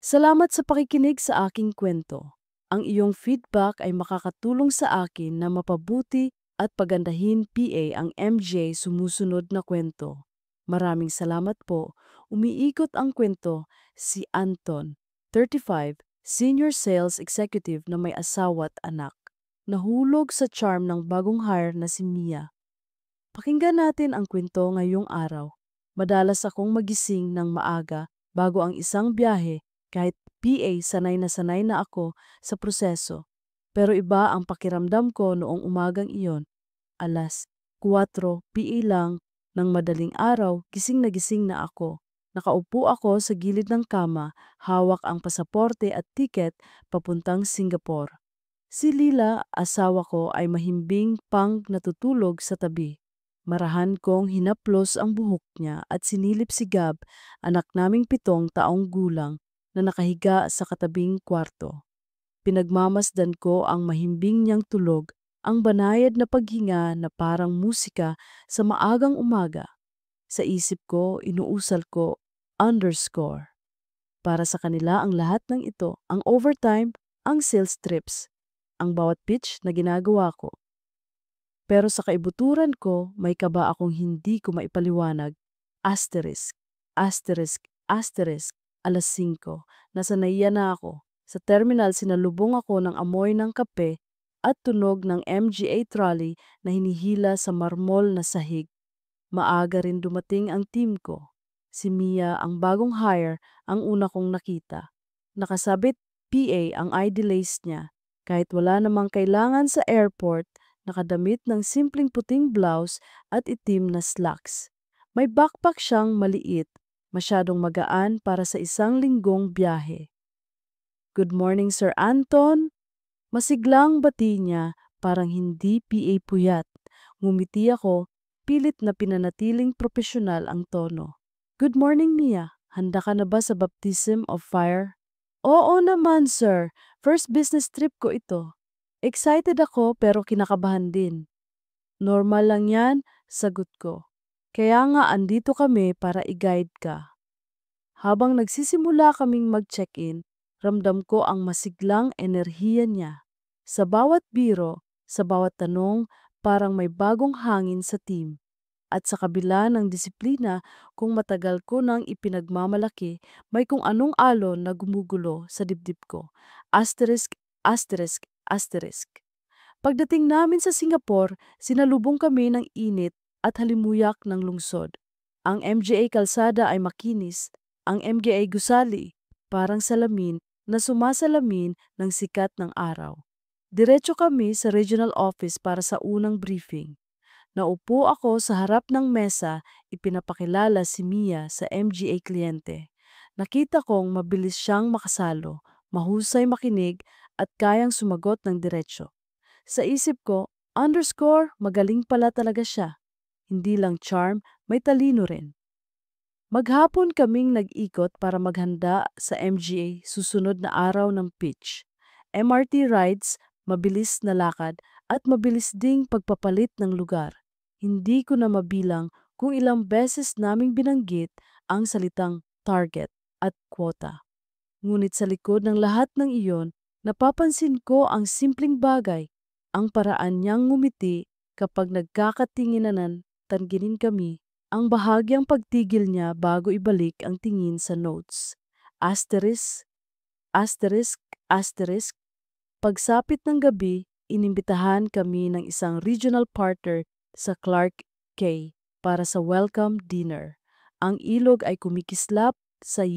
Salamat sa pakikinig sa aking kwento. Ang iyong feedback ay makakatulong sa akin na mapabuti at pagandahin PA ang MJ sumusunod na kwento. Maraming salamat po. Umiikot ang kwento si Anton, 35, Senior Sales Executive na may asawa at anak. Nahulog sa charm ng bagong hire na si Mia. Pakinggan natin ang kwento ngayong araw. Madalas akong magising ng maaga bago ang isang biyahe kahit PA sanay na ako sa proseso. Pero iba ang pakiramdam ko noong umagang iyon. Alas 4 PA lang ng madaling araw, gising na ako. Nakaupo ako sa gilid ng kama, hawak ang pasaporte at tiket papuntang Singapore. Si Lila, asawa ko, ay mahimbing pang natutulog sa tabi. Marahan kong hinaplos ang buhok niya at sinilip si Gab, anak naming 7 taong gulang, na nakahiga sa katabing kwarto. Pinagmamasdan ko ang mahimbing niyang tulog, ang banayad na paghinga na parang musika sa maagang umaga. Sa isip ko, inuusal ko, underscore. Para sa kanila ang lahat ng ito, ang overtime, ang sales trips, ang bawat pitch na ginagawa ko. Pero sa kaibuturan ko, may kaba akong hindi ko maipaliwanag. Asterisk, asterisk, asterisk, alas 5. Nasanaya na ako. Sa terminal sinalubong ako ng amoy ng kape at tunog ng MGA trolley na hinihila sa marmol na sahig. Maaga rin dumating ang team ko. Si Mia, ang bagong hire, ang una kong nakita. Nakasabit PA ang ID lace niya. Kahit wala namang kailangan sa airport, nakadamit ng simpleng puting blouse at itim na slacks. May backpack siyang maliit, masyadong magaan para sa isang linggong biyahe. Good morning, Sir Anton. Masiglang bati niya, parang hindi PA puyat. Ngumiti ako, pilit na pinanatiling propesyonal ang tono. Good morning, Mia. Handa ka na ba sa baptism of fire? Oo naman, sir. First business trip ko ito. Excited ako pero kinakabahan din. Normal lang yan, sagot ko. Kaya nga andito kami para i-guide ka. Habang nagsisimula kaming mag-check-in, ramdam ko ang masiglang enerhiya niya. Sa bawat biro, sa bawat tanong, parang may bagong hangin sa team. At sa kabila ng disiplina, kung matagal ko nang ipinagmamalaki, may kung anong alon na gumugulo sa dibdib ko. Asterisk, asterisk, asterisk. Pagdating namin sa Singapore, sinalubong kami ng init at halimuyak ng lungsod. Ang MGA kalsada ay makinis, ang MGA gusali, parang salamin na sumasalamin ng sikat ng araw. Diretso kami sa regional office para sa unang briefing. Naupo ako sa harap ng mesa, ipinapakilala si Mia sa MGA kliyente. Nakita kong mabilis siyang makasalo, mahusay makinig at kayang sumagot ng diretsyo. Sa isip ko, underscore, magaling pala talaga siya. Hindi lang charm, may talino rin. Maghapon kaming nag-ikot para maghanda sa MGA susunod na araw ng pitch. MRT rides, mabilis na lakad at mabilis ding pagpapalit ng lugar. Hindi ko na mabilang kung ilang beses naming binanggit ang salitang target at quota. Ngunit sa likod ng lahat ng iyon, napapansin ko ang simpleng bagay, ang paraan niyang ngumiti kapag nagkakatinginan tanginin kami, ang bahagyang pagtigil niya bago ibalik ang tingin sa notes. Asterisk, asterisk, asterisk. Pagsapit ng gabi, inimbitahan kami ng isang regional partner sa Clark K para sa welcome dinner. Ang ilog ay kumikislap sa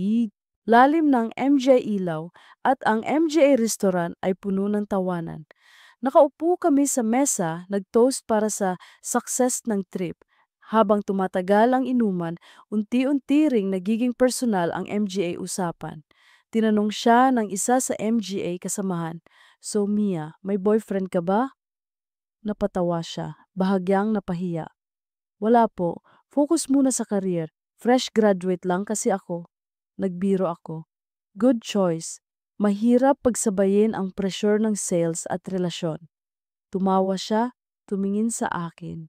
lalim ng MJ ilaw at ang MJ restaurant ay puno ng tawanan. Nakaupo kami sa mesa, nag-toast para sa success ng trip. Habang tumatagal ang inuman, unti-unti ring nagiging personal ang MGA usapan. Tinanong siya ng isa sa MGA kasamahan, "So Mia, may boyfriend ka ba?" Napatawa siya, bahagyang napahiya. "Wala po, focus muna sa career. Fresh graduate lang kasi ako." Nagbiro ako. Good choice. Mahirap pagsabayin ang pressure ng sales at relasyon. Tumawa siya, tumingin sa akin.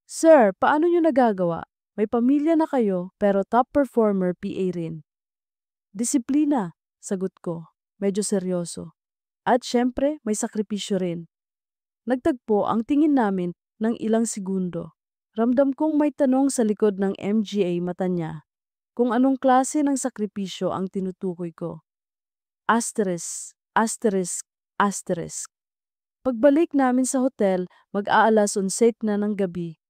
"Sir, paano niyo nagagawa? May pamilya na kayo pero top performer PA rin." "Disiplina. Sagot ko, medyo seryoso. At syempre, may sakripisyo rin. Nagtagpo ang tingin namin ng ilang segundo. Ramdam kong may tanong sa likod ng MGA mata niya. Kung anong klase ng sakripisyo ang tinutukoy ko. Asterisk, asterisk, asterisk. Pagbalik namin sa hotel, mag-aalas 11 na ng gabi.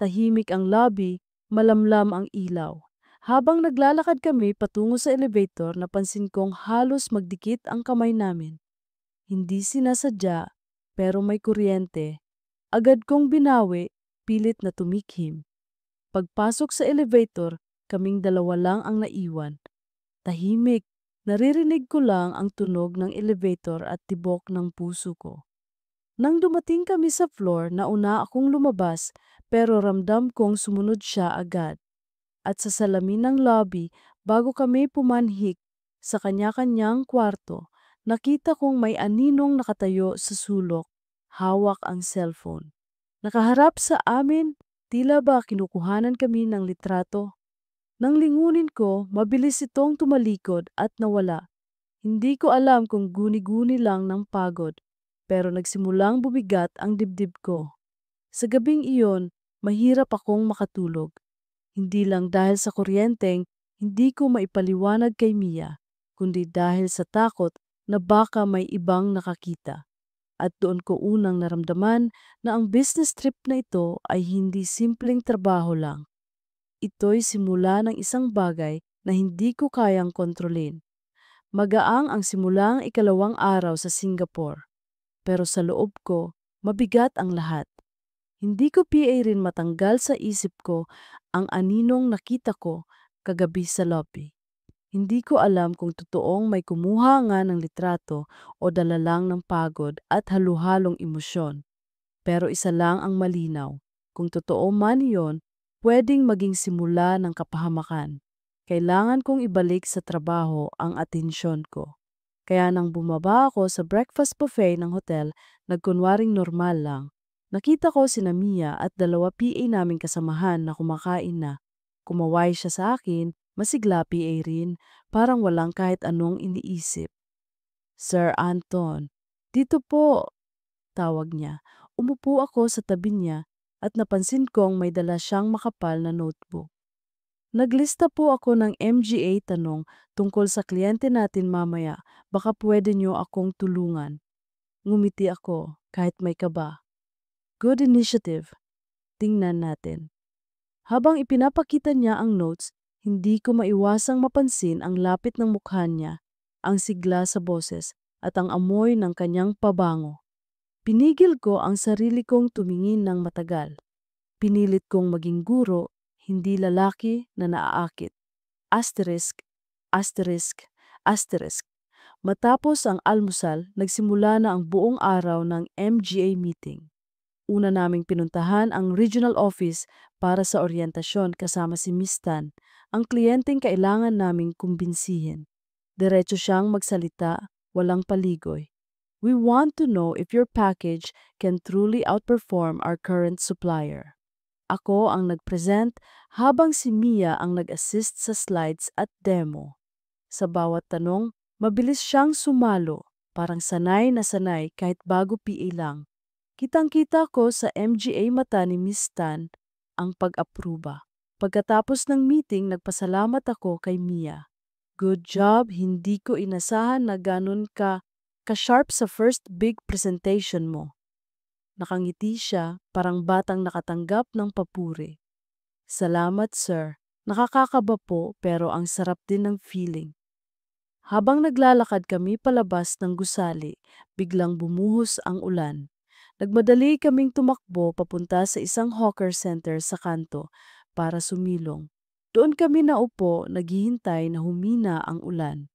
Tahimik ang lobby, malamlam ang ilaw. Habang naglalakad kami patungo sa elevator, napansin kong halos magdikit ang kamay namin. Hindi sinasadya, pero may kuryente. Agad kong binawi, pilit na tumikhim. Pagpasok sa elevator, kaming dalawa lang ang naiwan. Tahimik, naririnig ko lang ang tunog ng elevator at tibok ng puso ko. Nang dumating kami sa floor, nauna akong lumabas pero ramdam kong sumunod siya agad. At sa salamin ng lobby, bago kami pumanhik sa kanya-kanyang kwarto, nakita kong may aninong nakatayo sa sulok, hawak ang cellphone. Nakaharap sa amin, tila ba kinukuhanan kami ng litrato. Nang lingunin ko, mabilis itong tumalikod at nawala. Hindi ko alam kung guni-guni lang ng pagod, pero nagsimulang bumigat ang dibdib ko. Sa gabing iyon, mahirap akong makatulog. Hindi lang dahil sa kuryenteng hindi ko maipaliwanag kay Mia, kundi dahil sa takot na baka may ibang nakakita. At doon ko unang naramdaman na ang business trip na ito ay hindi simpleng trabaho lang. Ito'y simula ng isang bagay na hindi ko kayang kontrolin. Magaang ang simulang ikalawang araw sa Singapore. Pero sa loob ko, mabigat ang lahat. Hindi ko rin matanggal sa isip ko ang aninong nakita ko kagabi sa lobby. Hindi ko alam kung totoong may kumuha nga ng litrato o dala lang ng pagod at halu-halong emosyon. Pero isa lang ang malinaw, kung totoo man iyon, pwedeng maging simula ng kapahamakan. Kailangan kong ibalik sa trabaho ang atensyon ko. Kaya nang bumaba ako sa breakfast buffet ng hotel, nagkunwaring normal lang. Nakita ko si Mia at dalawa PA naming kasamahan na kumakain na. Kumaway siya sa akin, masigla PA rin, parang walang kahit anong iniisip. Sir Anton, dito po, tawag niya. Umupo ako sa tabi niya at napansin kong may dala siyang makapal na notebook. Naglista po ako ng MGA tanong tungkol sa kliyente natin mamaya, baka pwede niyo akong tulungan. Ngumiti ako kahit may kaba. Good initiative. Tingnan natin. Habang ipinapakita niya ang notes, hindi ko maiwasang mapansin ang lapit ng mukha niya, ang sigla sa boses at ang amoy ng kanyang pabango. Pinigil ko ang sarili kong tumingin ng matagal. Pinilit kong maging guro, hindi lalaki na naaakit. Asterisk, asterisk, asterisk. Matapos ang almusal, nagsimula na ang buong araw ng MGA meeting. Una naming pinuntahan ang regional office para sa oryentasyon kasama si Miss Tan, ang kliyenteng kailangan naming kumbinsihin. Diretso siyang magsalita, walang paligoy. We want to know if your package can truly outperform our current supplier. Ako ang nag-present habang si Mia ang nag-assist sa slides at demo. Sa bawat tanong, mabilis siyang sumalo, parang sanay na sanay kahit bago PA lang. Kitang-kita ko sa MGA mata ni Miss Tan ang pag-apruba. Pagkatapos ng meeting, nagpasalamat ako kay Mia. Good job, hindi ko inasahan na ganun ka-sharp sa first big presentation mo. Nakangiti siya, parang batang nakatanggap ng papuri. Salamat, sir. Nakakakaba po pero ang sarap din ng feeling. Habang naglalakad kami palabas ng gusali, biglang bumuhos ang ulan. Nagmadali kaming tumakbo papunta sa isang hawker center sa kanto para sumilong. Doon kami naupo, naghihintay na humina ang ulan.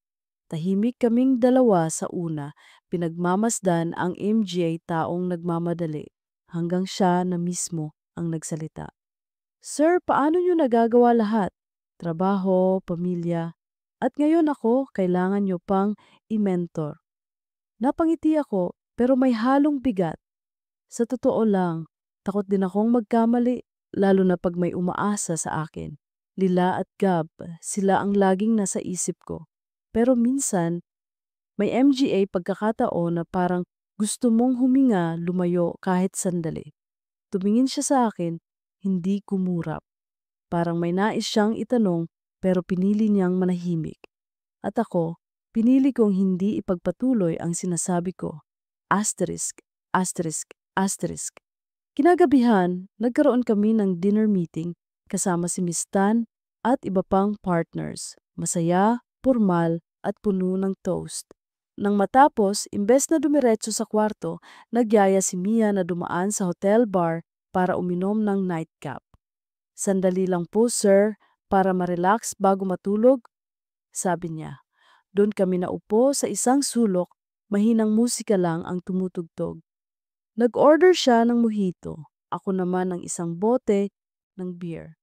Tahimik kaming dalawa sa una, pinagmamasdan ang MGA taong nagmamadali, hanggang siya na mismo ang nagsalita. Sir, paano niyo nagagawa lahat? Trabaho, pamilya, at ngayon ako, kailangan niyo pang i-mentor. Napangiti ako, pero may halong bigat. Sa totoo lang, takot din akong magkamali, lalo na pag may umaasa sa akin. Lila at Gab, sila ang laging nasa isip ko. Pero minsan, May MGA pagkakataon na parang gusto mong huminga, lumayo kahit sandali. Tumingin siya sa akin, hindi kumurap. Parang may nais siyang itanong pero pinili niyang manahimik. At ako, pinili kong hindi ipagpatuloy ang sinasabi ko. Asterisk, asterisk, asterisk. Kinagabihan, nagkaroon kami ng dinner meeting kasama si Miss Tan at iba pang partners. Masaya, formal at puno ng toast. Nang matapos, imbes na dumiretso sa kwarto, nagyaya si Mia na dumaan sa hotel bar para uminom ng nightcap. Sandali lang po, sir, para ma-relax bago matulog, sabi niya. Doon kami naupo sa isang sulok, mahinang musika lang ang tumutugtog. Nag-order siya ng mojito, ako naman ng isang bote ng beer.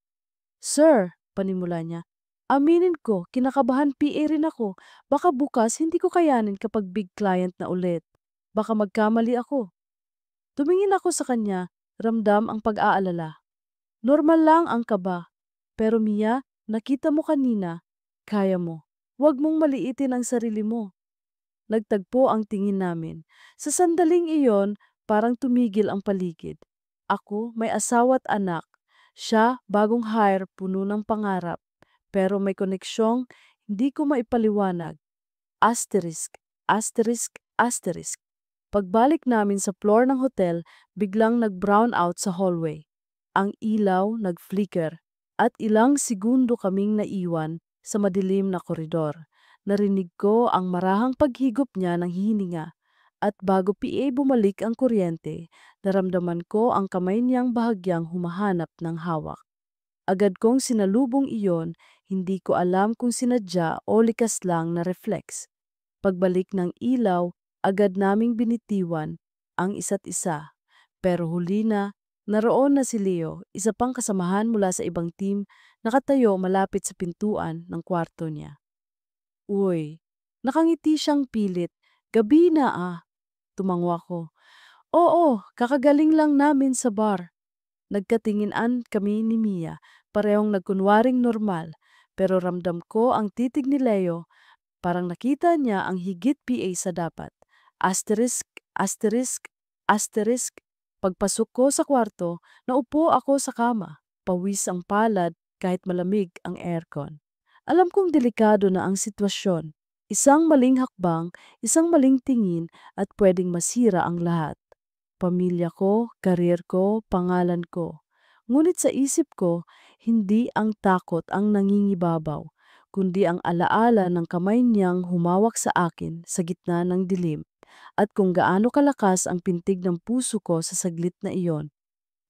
Sir, panimula niya, aminin ko, kinakabahan PA rin ako. Baka bukas hindi ko kayanin kapag big client na ulit. Baka magkamali ako. Tumingin ako sa kanya, ramdam ang pag-aalala. Normal lang ang kaba. Pero Mia, nakita mo kanina, kaya mo. Huwag mong maliitin ang sarili mo. Nagtagpo ang tingin namin. Sa sandaling iyon, parang tumigil ang paligid. Ako, may asawa at anak. Siya, bagong hire, puno ng pangarap. Pero may koneksyong hindi ko maipaliwanag. Asterisk, asterisk, asterisk. Pagbalik namin sa floor ng hotel, biglang nag-brown out sa hallway. Ang ilaw nag-flicker at ilang segundo kaming naiwan sa madilim na koridor. Narinig ko ang marahang paghigop niya ng hininga at bago PA bumalik ang kuryente, naramdaman ko ang kamay niyang bahagyang humahanap ng hawak. Agad kong sinalubong iyon, hindi ko alam kung sinadya o likas lang na reflex. Pagbalik ng ilaw, agad naming binitiwan ang isa't isa. Pero huli na, naroon na si Leo, isa pang kasamahan mula sa ibang team, nakatayo malapit sa pintuan ng kwarto niya. Uy, nakangiti siyang pilit. Gabi na ah. Tumango ako. Oo, kakagaling lang namin sa bar. Nagkatinginan kami ni Mia, parehong nagkunwaring normal, pero ramdam ko ang titig ni Leo, parang nakita niya ang higit PA sa dapat. Asterisk, asterisk, asterisk. Pagpasok ko sa kwarto, naupo ako sa kama. Pawis ang palad kahit malamig ang aircon. Alam kong delikado na ang sitwasyon. Isang maling hakbang, isang maling tingin at pwedeng masira ang lahat. Pamilya ko, karir ko, pangalan ko. Ngunit sa isip ko, hindi ang takot ang nangingibabaw, kundi ang alaala ng kamay niyang humawak sa akin sa gitna ng dilim at kung gaano kalakas ang pintig ng puso ko sa saglit na iyon.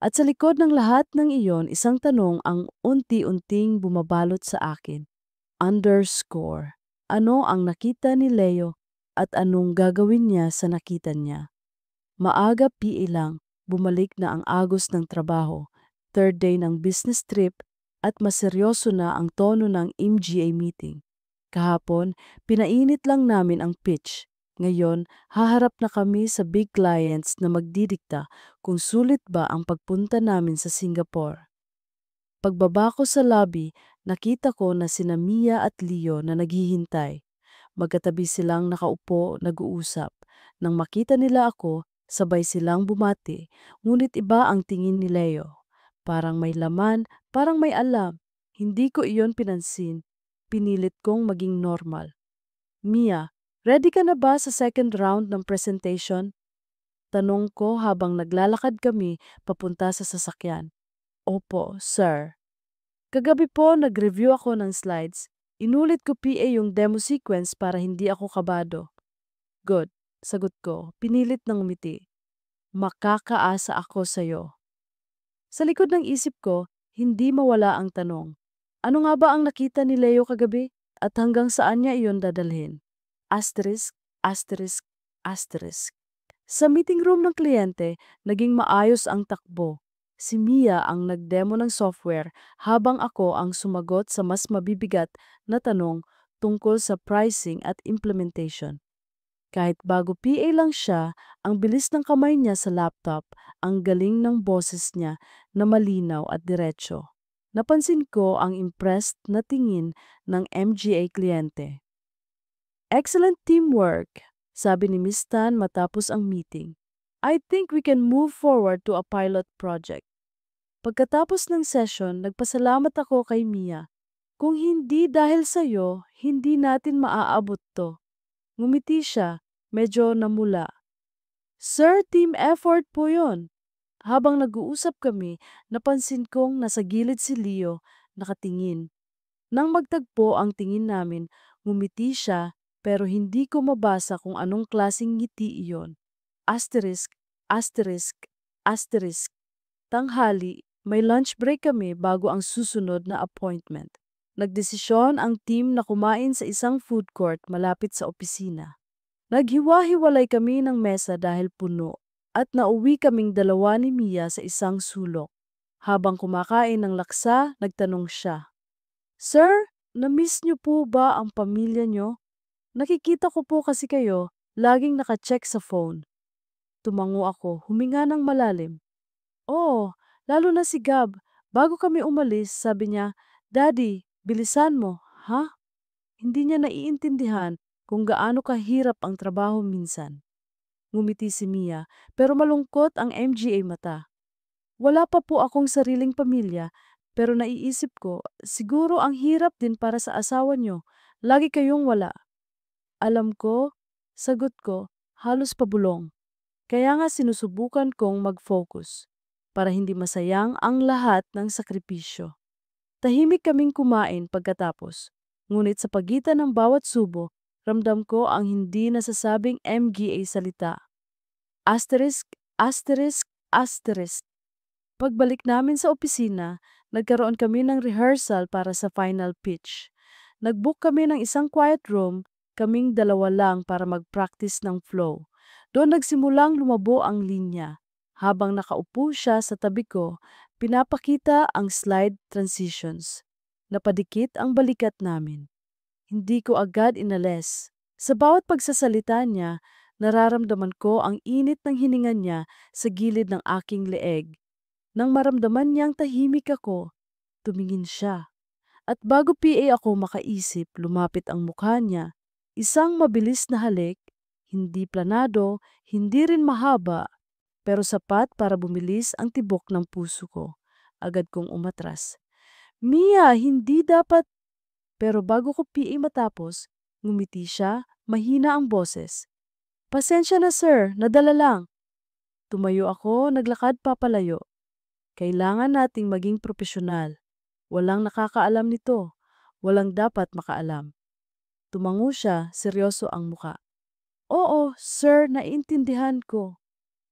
At sa likod ng lahat ng iyon, isang tanong ang unti-unting bumabalot sa akin. Underscore. Ano ang nakita ni Leo at anong gagawin niya sa nakita niya? Maaga PA lang, bumalik na ang agos ng trabaho, third day ng business trip at maseryoso na ang tono ng MGA meeting. Kahapon, pinainit lang namin ang pitch. Ngayon, haharap na kami sa big clients na magdidikta kung sulit ba ang pagpunta namin sa Singapore. Pagbaba ko sa lobby, nakita ko na sina Mia at Leo na naghihintay. Magkatabi silang nakaupo, nag-uusap. Nang makita nila ako, sabay silang bumati, ngunit iba ang tingin ni Leo. Parang may laman, parang may alam. Hindi ko iyon pinansin. Pinilit kong maging normal. Mia, ready ka na ba sa second round ng presentation? Tanong ko habang naglalakad kami papunta sa sasakyan. Opo, sir. Kagabi po nag-review ako ng slides. Inulit ko PA yung demo sequence para hindi ako kabado. Good, sagot ko, pinilit ng umiti. Makakaasa ako sa'yo. Sa likod ng isip ko, hindi mawala ang tanong. Ano nga ba ang nakita ni Leo kagabi at hanggang saan niya iyon dadalhin? Asterisk, asterisk, asterisk. Sa meeting room ng kliyente, naging maayos ang takbo. Si Mia ang nag-demo ng software habang ako ang sumagot sa mas mabibigat na tanong tungkol sa pricing at implementation. Kahit bago PA lang siya, ang bilis ng kamay niya sa laptop, ang galing ng boses niya na malinaw at diretso. Napansin ko ang impressed na tingin ng MGA kliyente. Excellent teamwork, sabi ni Miss Tan matapos ang meeting. I think we can move forward to a pilot project. Pagkatapos ng session, nagpasalamat ako kay Mia. Kung hindi dahil sa'yo, hindi natin maaabot to. Ngumiti siya, medyo namula. Sir, team effort po yon. Habang nag-uusap kami, napansin kong nasa gilid si Leo, nakatingin. Nang magtagpo ang tingin namin, ngumiti siya pero hindi ko mabasa kung anong klaseng ngiti iyon. Asterisk, asterisk, asterisk. Tanghali, may lunch break kami bago ang susunod na appointment. Nagdesisyon ang team na kumain sa isang food court malapit sa opisina. Naghiwa-hiwalay kami ng mesa dahil puno at nauwi kaming dalawa ni Mia sa isang sulok. Habang kumakain ng laksa, nagtanong siya, Sir, na-miss niyo po ba ang pamilya niyo? Nakikita ko po kasi kayo, laging nakacheck sa phone. Tumango ako, huminga ng malalim. Oo, lalo na si Gab. Bago kami umalis, sabi niya, Daddy, bilisan mo, ha? Hindi niya naiintindihan kung gaano kahirap ang trabaho minsan. Ngumiti si Mia, pero malungkot ang MGA mata. Wala pa po akong sariling pamilya, pero naiisip ko, siguro ang hirap din para sa asawa niyo. Lagi kayong wala. Alam ko, sagot ko, halos pabulong. Kaya nga sinusubukan kong mag-focus para hindi masayang ang lahat ng sakripisyo. Tahimik kaming kumain pagkatapos. Ngunit sa pagitan ng bawat subo, ramdam ko ang hindi nasasabing MGA salita. Asterisk, asterisk, asterisk. Pagbalik namin sa opisina, nagkaroon kami ng rehearsal para sa final pitch. Nag-book kami ng isang quiet room, kaming dalawa lang para mag-practice ng flow. Doon nagsimulang lumabo ang linya. Habang nakaupo siya sa tabi ko, pinapakita ang slide transitions. Napadikit ang balikat namin. Hindi ko agad inalis. Sa bawat pagsasalita niya, nararamdaman ko ang init ng hininga niya sa gilid ng aking leeg. Nang maramdaman niyang tahimik ako, tumingin siya. At bago PA ako makaisip, lumapit ang mukha niya. Isang mabilis na halik, hindi planado, hindi rin mahaba, pero sapat para bumilis ang tibok ng puso ko. Agad kong umatras. Mia, hindi dapat. Pero bago ko PA matapos, ngumiti siya, mahina ang boses. Pasensya na sir, nadala lang. Tumayo ako, naglakad papalayo. Kailangan nating maging propesyonal. Walang nakakaalam nito. Walang dapat makaalam. Tumango siya, seryoso ang muka. Oo, sir, naiintindihan ko.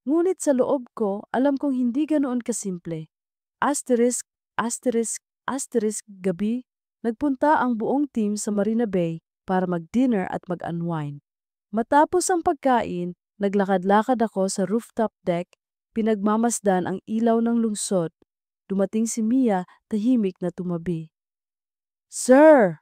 Ngunit sa loob ko, alam kong hindi ganoon kasimple. Asterisk, asterisk, asterisk, gabi, nagpunta ang buong team sa Marina Bay para mag-dinner at mag-unwind. Matapos ang pagkain, naglakad-lakad ako sa rooftop deck, pinagmamasdan ang ilaw ng lungsod. Dumating si Mia, tahimik na tumabi. Sir!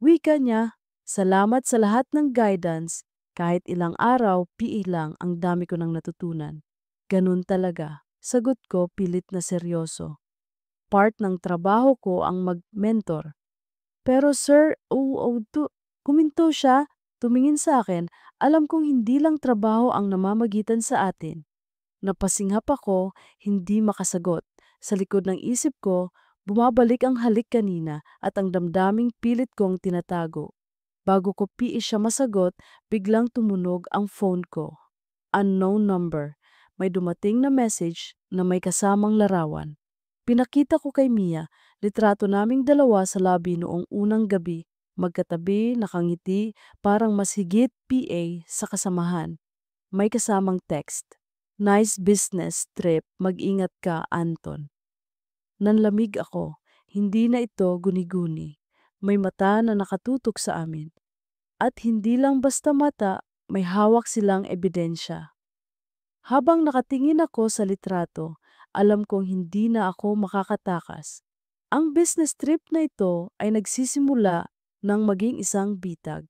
Wika niya, salamat sa lahat ng guidance. Kahit ilang araw, PA lang ang dami ko nang natutunan. Ganun talaga. Sagot ko pilit na seryoso. Part ng trabaho ko ang mag-mentor. Pero sir, kuminto siya, tumingin sa akin, alam kong hindi lang trabaho ang namamagitan sa atin. Napasinghap ako, hindi makasagot. Sa likod ng isip ko, bumabalik ang halik kanina at ang damdaming pilit kong tinatago. Bago ko siya masagot, biglang tumunog ang phone ko. Unknown number. May dumating na message na may kasamang larawan. Pinakita ko kay Mia, litrato naming dalawa sa lobby noong unang gabi. Magkatabi, nakangiti, parang mas higit PA sa kasamahan. May kasamang text. Nice business trip, mag-ingat ka, Anton. Nanlamig ako, hindi na ito guni-guni. May mata na nakatutok sa amin. At hindi lang basta mata, may hawak silang ebidensya. Habang nakatingin ako sa litrato, alam kong hindi na ako makakatakas. Ang business trip na ito ay nagsisimula ng maging isang bitag.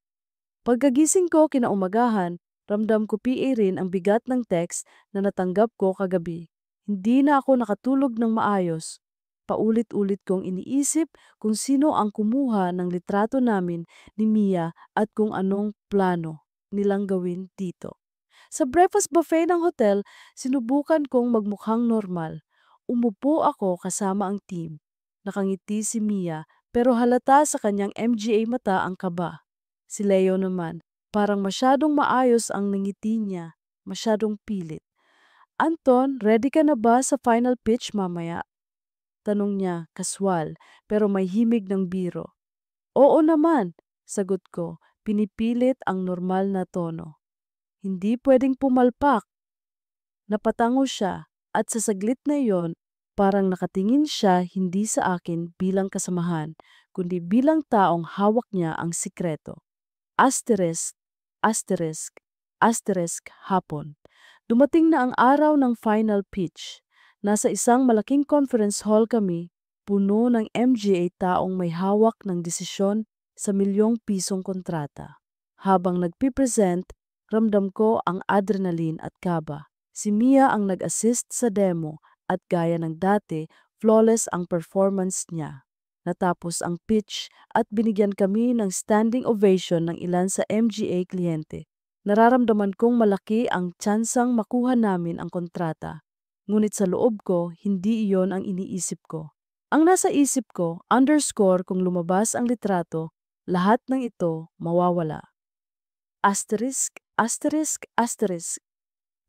Pagkagising ko kinaumagahan, ramdam ko PA rin ang bigat ng text na natanggap ko kagabi. Hindi na ako nakatulog ng maayos. Paulit-ulit kong iniisip kung sino ang kumuha ng litrato namin ni Mia at kung anong plano nilang gawin dito. Sa breakfast buffet ng hotel, sinubukan kong magmukhang normal. Umupo ako kasama ang team. Nakangiti si Mia pero halata sa kanyang MGA mata ang kaba. Si Leo naman, parang masyadong maayos ang nangiti niya, masyadong pilit. Anton, ready ka na ba sa final pitch mamaya? Tanong niya, kaswal, pero may himig ng biro. Oo naman, sagot ko, pinipilit ang normal na tono. Hindi pwedeng pumalpak. Napatango siya at sa saglit na iyon, parang nakatingin siya hindi sa akin bilang kasamahan, kundi bilang taong hawak niya ang sikreto. Asterisk, asterisk, asterisk hapon. Dumating na ang araw ng final pitch. Nasa isang malaking conference hall kami, puno ng MGA taong may hawak ng desisyon sa milyong-pisong kontrata. Habang nagpipresent, ramdam ko ang adrenaline at kaba. Si Mia ang nag-assist sa demo at gaya ng dati, flawless ang performance niya. Natapos ang pitch at binigyan kami ng standing ovation ng ilan sa MGA kliyente. Nararamdaman kong malaki ang tsansang makuha namin ang kontrata. Ngunit sa loob ko, hindi iyon ang iniisip ko. Ang nasa isip ko, underscore kung lumabas ang litrato, lahat ng ito mawawala. Asterisk, asterisk, asterisk.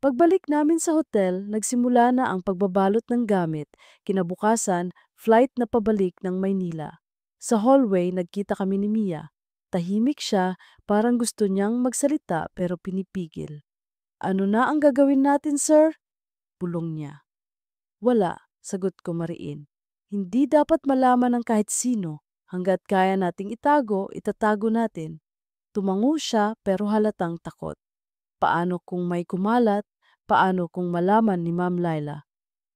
Pagbalik namin sa hotel, nagsimula na ang pagbabalot ng gamit. Kinabukasan, flight na pabalik ng Maynila. Sa hallway, nagkita kami ni Mia. Tahimik siya, parang gusto niyang magsalita pero pinipigil. Ano na ang gagawin natin, sir? Bulong niya. Wala, sagot ko mariin. Hindi dapat malaman ng kahit sino. Hanggat kaya nating itago, itatago natin. Tumango siya pero halatang takot. Paano kung may kumalat? Paano kung malaman ni Ma'am Laila?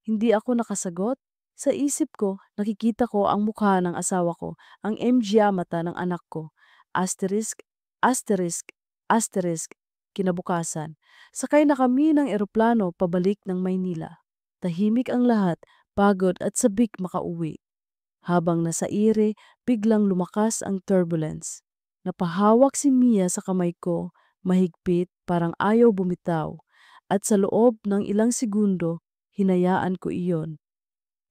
Hindi ako nakasagot. Sa isip ko, nakikita ko ang mukha ng asawa ko, ang MG mata ng anak ko. Asterisk, asterisk, asterisk, kinabukasan. Sakay na kami ng eroplano pabalik ng Maynila. Tahimik ang lahat, pagod at sabik makauwi. Habang nasa ire, biglang lumakas ang turbulence. Napahawak si Mia sa kamay ko, mahigpit, parang ayaw bumitaw. At sa loob ng ilang segundo, hinayaan ko iyon.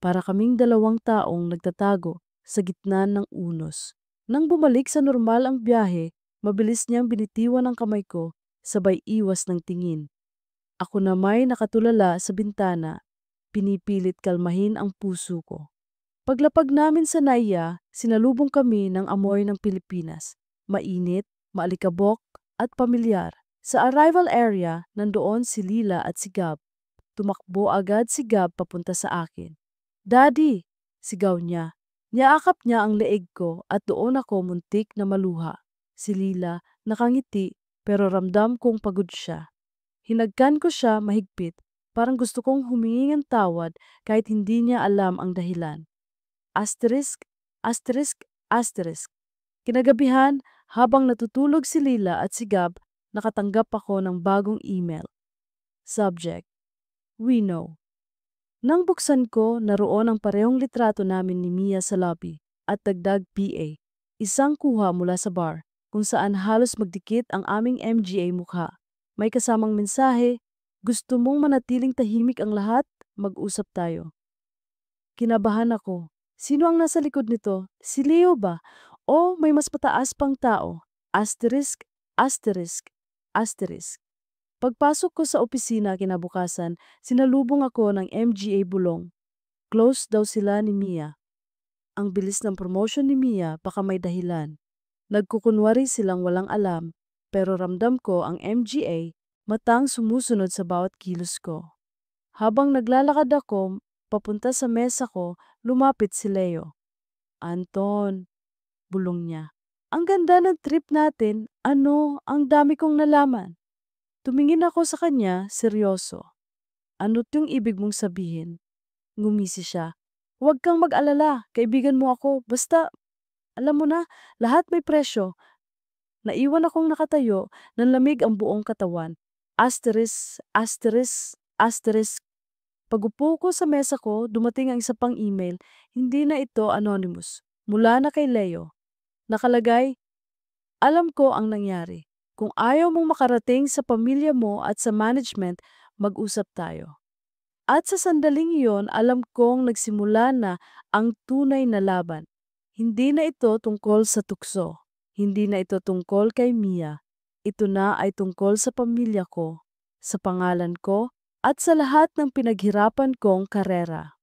Para kaming dalawang taong nagtatago sa gitna ng unos. Nang bumalik sa normal ang biyahe, mabilis niyang binitiwan ang kamay ko, sabay iwas ng tingin. Ako na may nakatulala sa bintana, pinipilit kalmahin ang puso ko. Paglapag namin sa Naiya, sinalubong kami ng amoy ng Pilipinas. Mainit, maalikabok, at pamilyar. Sa arrival area, nandoon si Lila at si Gab. Tumakbo agad si Gab papunta sa akin. Daddy! Sigaw niya. Niyaakap niya ang leeg ko at doon ako muntik na maluha. Si Lila, nakangiti, pero ramdam kong pagod siya. Hinagkan ko siya mahigpit, parang gusto kong humingi ng tawad kahit hindi niya alam ang dahilan. Asterisk, asterisk, asterisk. Kinagabihan, habang natutulog si Lila at si Gab, nakatanggap ako ng bagong email. Subject, we know. Nang buksan ko, naroon ang parehong litrato namin ni Mia sa lobby at dagdag PA. Isang kuha mula sa bar, kung saan halos magdikit ang aming MGA mukha. May kasamang mensahe, gusto mong manatiling tahimik ang lahat? Mag-usap tayo. Kinabahan ako. Sino ang nasa likod nito? Si Leo ba? O may mas pataas pang tao? Asterisk, asterisk, asterisk. Pagpasok ko sa opisina kinabukasan, sinalubong ako ng MGA Bulong. Close daw sila ni Mia. Ang bilis ng promotion ni Mia, baka may dahilan. Nagkukunwari silang walang alam, pero ramdam ko ang MGA, matang sumusunod sa bawat kilos ko. Habang naglalakad ako, papunta sa mesa ko, lumapit si Leo. Anton, bulong niya. Ang ganda ng trip natin, ang dami kong nalaman. Tumingin ako sa kanya, seryoso. Ano't yung ibig mong sabihin? Ngumisi siya. Huwag kang mag-alala, kaibigan mo ako, basta, alam mo na, lahat may presyo. Naiwan akong nakatayo, nanlamig ang buong katawan. Asterisk, asterisk, asterisk, Pag-upo ko sa mesa ko, dumating ang isa pang email. Hindi na ito anonymous. Mula na kay Leo. Nakalagay, alam ko ang nangyari. Kung ayaw mong makarating sa pamilya mo at sa management, mag-usap tayo. At sa sandaling iyon, alam kong nagsimula na ang tunay na laban. Hindi na ito tungkol sa tukso. Hindi na ito tungkol kay Mia. Ito na ay tungkol sa pamilya ko, sa pangalan ko, at sa lahat ng pinaghirapan kong karera.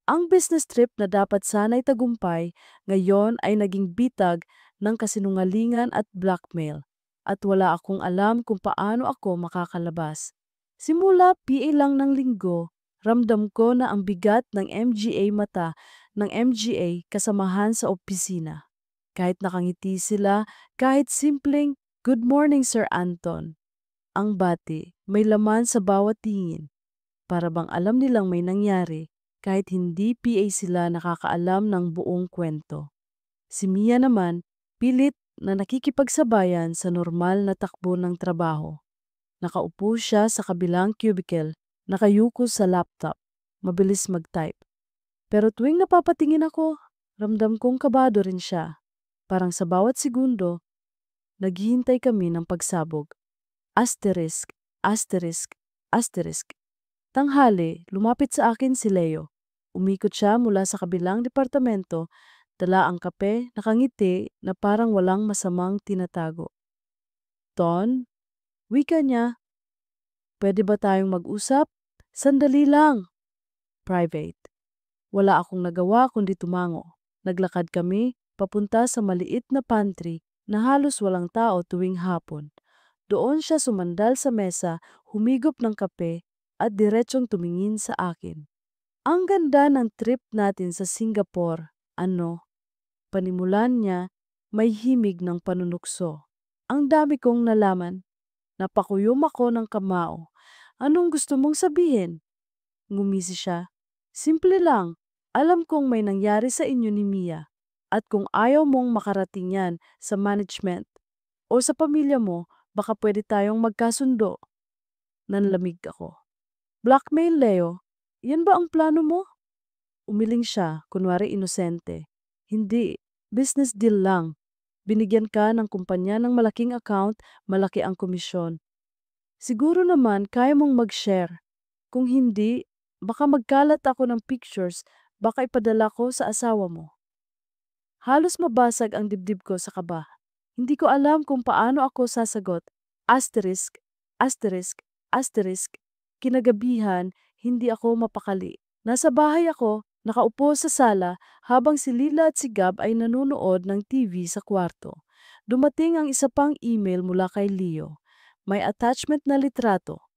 Ang business trip na dapat sana'y tagumpay, ngayon ay naging bitag ng kasinungalingan at blackmail. At wala akong alam kung paano ako makakalabas. Simula PA lang ng linggo, ramdam ko na ang bigat ng MGA mata ng MGA kasamahan sa opisina. Kahit nakangiti sila, kahit simpleng, "Good morning, Sir Anton." Ang bati, may laman sa bawat tingin. Para bang alam nilang may nangyari, kahit hindi PA sila nakakaalam ng buong kwento. Si Mia naman, pilit na nakikipagsabayan sa normal na takbo ng trabaho. Nakaupo siya sa kabilang cubicle, nakayuko sa laptop, mabilis mag-type. Pero tuwing napapatingin ako, ramdam kong kabado rin siya. Parang sa bawat segundo, naghihintay kami ng pagsabog. Asterisk, asterisk, asterisk. Tanghali, lumapit sa akin si Leo. Umikot siya mula sa kabilang departamento, dala ang kape, nakangiti na parang walang masamang tinatago. "Ton," wika niya, "pwede ba tayong mag-usap? Sandali lang." Private. Wala akong nagawa kundi tumango. Naglakad kami papunta sa maliit na pantry na halos walang tao tuwing hapon. Doon siya sumandal sa mesa, humigop ng kape at diretsong tumingin sa akin. "Ang ganda ng trip natin sa Singapore, ano?" Panimulan niya, may himig ng panunukso. Ang dami kong nalaman. Napakuyom ako ng kamao. "Anong gusto mong sabihin?" Ngumisi siya. "Simple lang. Alam kong may nangyari sa inyo ni Mia. At kung ayaw mong makarating yan sa management o sa pamilya mo, baka pwede tayong magkasundo." Nanlamig ako. "Blackmail, Leo? Yan ba ang plano mo?" Umiling siya, kunwari inosente. "Hindi. Business deal lang. Binigyan ka ng kumpanya ng malaking account, malaki ang komisyon. Siguro naman kaya mong mag-share. Kung hindi, baka magkalat ako ng pictures, baka ipadala ko sa asawa mo." Halos mabasag ang dibdib ko sa kaba. Hindi ko alam kung paano ako sasagot. Asterisk, asterisk, asterisk. Kinagabihan, hindi ako mapakali. Nasa bahay ako, nakaupo sa sala habang si Lila at si Gab ay nanonood ng TV sa kwarto. Dumating ang isa pang email mula kay Leo. May attachment na litrato.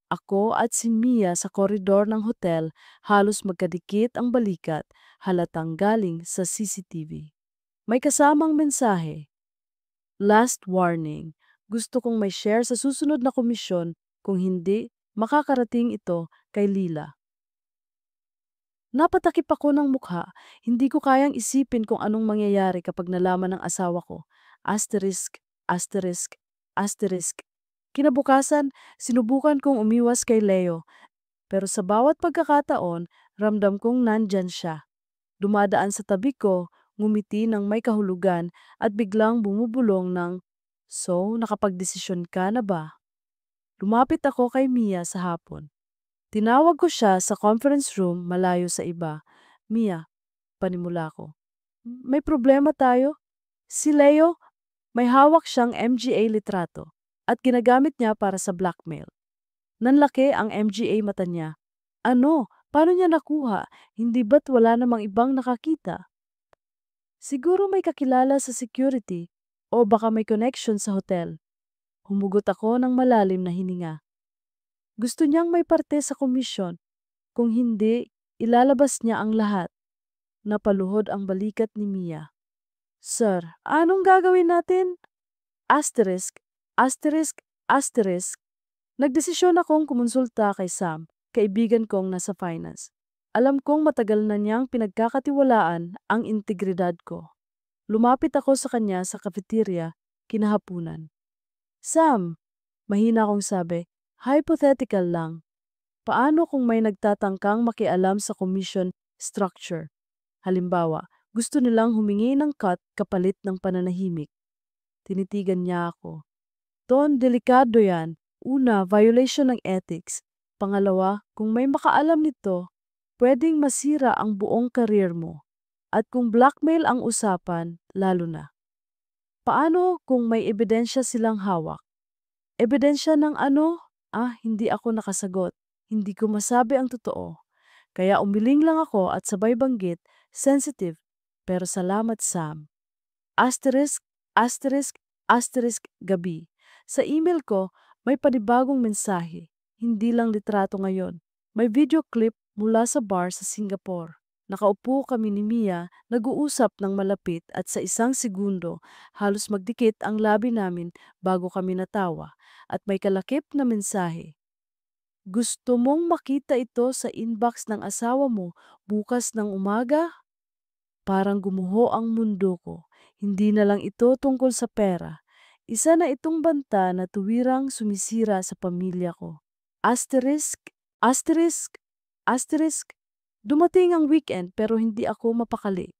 Ako at si Mia sa koridor ng hotel, halos magkadikit ang balikat, halatang galing sa CCTV. May kasamang mensahe. "Last warning. Gusto kong may share sa susunod na komisyon. Kung hindi, makakarating ito kay Lila." Napatakip ako ng mukha. Hindi ko kayang isipin kung anong mangyayari kapag nalaman ng asawa ko. Asterisk, asterisk, asterisk. Kinabukasan, sinubukan kong umiwas kay Leo. Pero sa bawat pagkakataon, ramdam kong nandyan siya. Dumadaan sa tabi ko, ngumiti ng may kahulugan at biglang bumubulong ng, "So, nakapagdesisyon ka na ba?" Lumapit ako kay Mia sa hapon. Tinawag ko siya sa conference room malayo sa iba. "Mia," panimula ko, "may problema tayo." Si Leo, may hawak siyang MGA litrato at ginagamit niya para sa blackmail. Nanlaki ang MGA mata niya. "Ano? Paano niya nakuha? Hindi ba't wala namang ibang nakakita?" "Siguro may kakilala sa security o baka may connection sa hotel." Humugot ako ng malalim na hininga. Gusto niyang may parte sa komisyon. Kung hindi, ilalabas niya ang lahat. Napaluhod ang balikat ni Mia. "Sir, anong gagawin natin?" Asterisk, asterisk, asterisk. Nagdesisyon akong kumonsulta kay Sam, kaibigan kong nasa finance. Alam kong matagal na niyang pinagkakatiwalaan ang integridad ko. Lumapit ako sa kanya sa cafeteria, kinahapunan. "Sam," mahina akong sabi, "hypothetical lang. Paano kung may nagtatangkang makialam sa commission structure? Halimbawa, gusto nilang humingi ng cut kapalit ng pananahimik. Tinitigan niya ako. Ton, delikado yan. Una, violation ng ethics. Pangalawa, kung may makaalam nito, pwedeng masira ang buong career mo. At kung blackmail ang usapan, lalo na. Paano kung may ebidensya silang hawak? Ebidensya ng ano? Hindi ako nakasagot. Hindi ko masabi ang totoo. Kaya umiling lang ako at sabay banggit, sensitive. Pero salamat, Sam. Asterisk, asterisk, asterisk, gabi. Sa email ko, may panibagong mensahe. Hindi lang litrato ngayon. May video clip mula sa bar sa Singapore. Nakaupo kami ni Mia, nag-uusap ng malapit at sa isang segundo, halos magdikit ang labi namin bago kami natawa. At may kalakip na mensahe. Gusto mong makita ito sa inbox ng asawa mo bukas ng umaga? Parang gumuho ang mundo ko. Hindi na lang ito tungkol sa pera. Isa na itong banta na tuwirang sumisira sa pamilya ko. Asterisk, asterisk, asterisk. Dumating ang weekend pero hindi ako mapakali.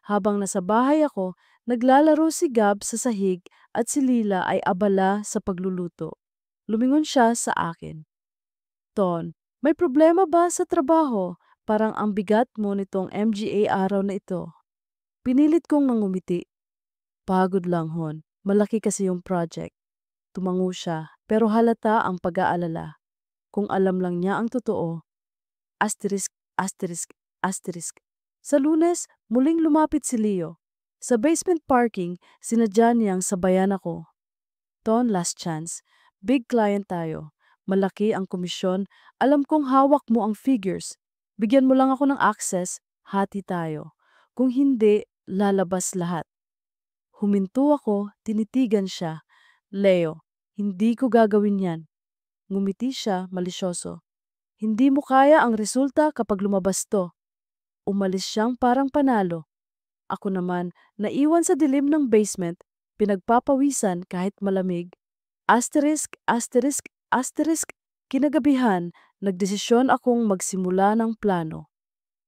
Habang nasa bahay ako, naglalaro si Gab sa sahig at si Lila ay abala sa pagluluto. Lumingon siya sa akin. Ton, may problema ba sa trabaho? Parang ang bigat mo nitong MGA araw na ito. Pinilit kong nangumiti. Pagod lang, hon. Malaki kasi yung project. Tumango siya, pero halata ang pag-aalala. Kung alam lang niya ang totoo. Asterisk, asterisk, asterisk. Sa Lunes, muling lumapit si Leo. Sa basement parking, sinadya niyang sabayan ako. Ton, last chance. Big client tayo. Malaki ang komisyon. Alam kong hawak mo ang figures. Bigyan mo lang ako ng access, hati tayo. Kung hindi, lalabas lahat. Huminto ako, tinitigan siya. Leo, hindi ko gagawin yan. Ngumiti siya, malisyoso. Hindi mo kaya ang resulta kapag lumabas to. Umalis siyang parang panalo. Ako naman, naiwan sa dilim ng basement, pinagpapawisan kahit malamig. Asterisk, asterisk, asterisk. Kinagabihan, nagdesisyon akong magsimula ng plano.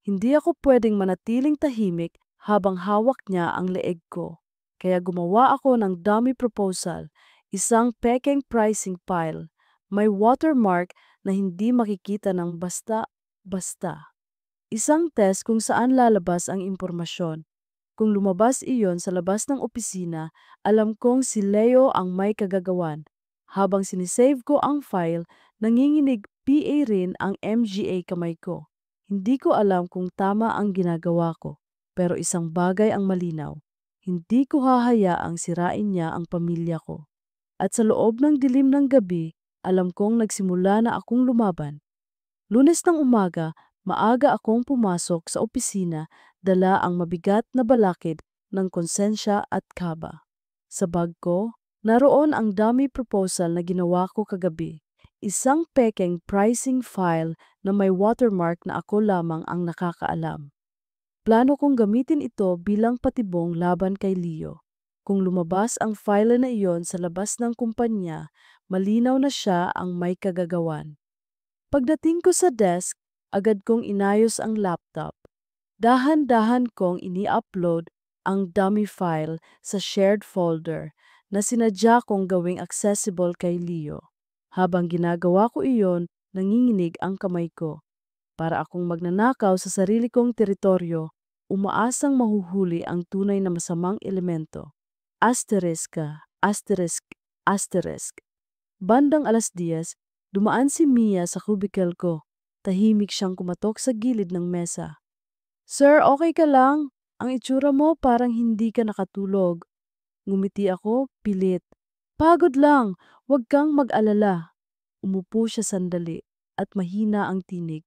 Hindi ako pwedeng manatiling tahimik habang hawak niya ang leeg ko. Kaya gumawa ako ng dummy proposal, isang pekeng pricing file. May watermark na hindi makikita ng basta-basta. Isang test kung saan lalabas ang impormasyon. Kung lumabas iyon sa labas ng opisina, alam kong si Leo ang may kagagawan. Habang sinisave ko ang file, nanginginig PA rin ang MGA kamay ko. Hindi ko alam kung tama ang ginagawa ko, pero isang bagay ang malinaw. Hindi ko hahayaang sirain niya ang pamilya ko. At sa loob ng dilim ng gabi, alam kong nagsimula na akong lumaban. Lunes ng umaga, maaga akong pumasok sa opisina, dala ang mabigat na balakid ng konsensya at kaba. Sa bag ko, naroon ang dummy proposal na ginawa ko kagabi. Isang pekeng pricing file na may watermark na ako lamang ang nakakaalam. Plano kong gamitin ito bilang patibong laban kay Leo. Kung lumabas ang file na iyon sa labas ng kumpanya, malinaw na siya ang may kagagawan. Pagdating ko sa desk, agad kong inayos ang laptop. Dahan-dahan kong ini-upload ang dummy file sa shared folder na sinadya kong gawing accessible kay Leo. Habang ginagawa ko iyon, nanginginig ang kamay ko. Para akong magnanakaw sa sarili kong teritoryo, umaasang mahuhuli ang tunay na masamang elemento. Asterisk, asterisk, asterisk. Bandang 10:00, dumaan si Mia sa cubicle ko. Tahimik siyang kumatok sa gilid ng mesa. Sir, okay ka lang? Ang itsura mo parang hindi ka nakatulog. Ngumiti ako, pilit. Pagod lang, huwag kang mag-alala. Umupo siya sandali at mahina ang tinig.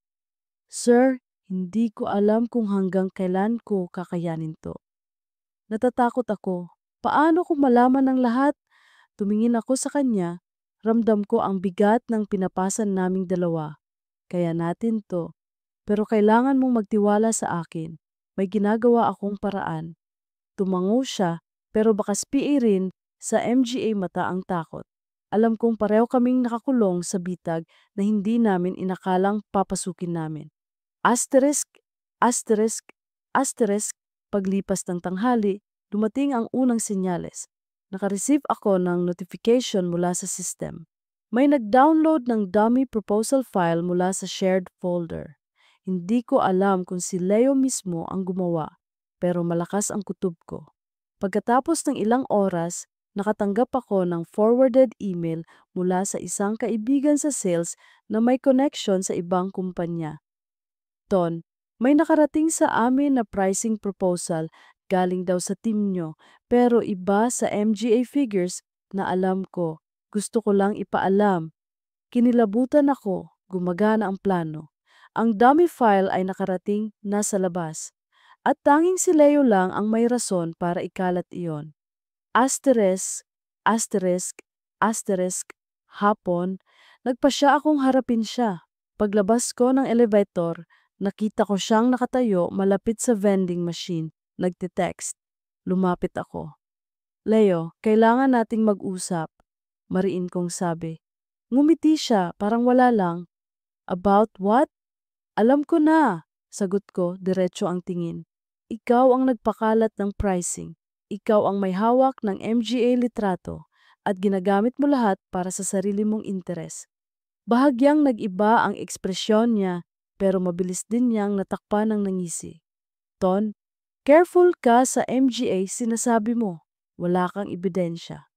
Sir, hindi ko alam kung hanggang kailan ko kakayanin to. Natatakot ako. Paano kung malaman ng lahat? Tumingin ako sa kanya. Ramdam ko ang bigat ng pinapasan naming dalawa. Kaya natin to. Pero kailangan mong magtiwala sa akin. May ginagawa akong paraan. Tumango siya, pero bakas PA rin, sa MGA mata ang takot. Alam kong pareho kaming nakakulong sa bitag na hindi namin inakalang papasukin namin. Asterisk, asterisk, asterisk, paglipas ng tanghali, dumating ang unang senyales. Nakareceive ako ng notification mula sa system. May nag-download ng dummy proposal file mula sa shared folder. Hindi ko alam kung si Leo mismo ang gumawa, pero malakas ang kutob ko. Pagkatapos ng ilang oras, nakatanggap ako ng forwarded email mula sa isang kaibigan sa sales na may connection sa ibang kumpanya. Ton, may nakarating sa amin na pricing proposal galing daw sa team nyo, pero iba sa MGA figures na alam ko. Gusto ko lang ipaalam. Kinilabutan ako, gumagana ang plano. Ang dummy file ay nakarating nasa labas. At tanging si Leo lang ang may rason para ikalat iyon. Asterisk, asterisk, asterisk, hapon, nagpasya akong harapin siya. Paglabas ko ng elevator, nakita ko siyang nakatayo malapit sa vending machine, nagte-text. Lumapit ako. Leo, kailangan nating mag-usap. Mariin kong sabi. Ngumiti siya, parang wala lang. About what? Alam ko na. Sagot ko, diretso ang tingin. Ikaw ang nagpakalat ng pricing. Ikaw ang may hawak ng MGA litrato at ginagamit mo lahat para sa sarili mong interes. Bahagyang nag-iba ang ekspresyon niya pero mabilis din niyang natakpan ng nangisi. Ton, careful ka sa MGA sinasabi mo. Wala kang ebidensya.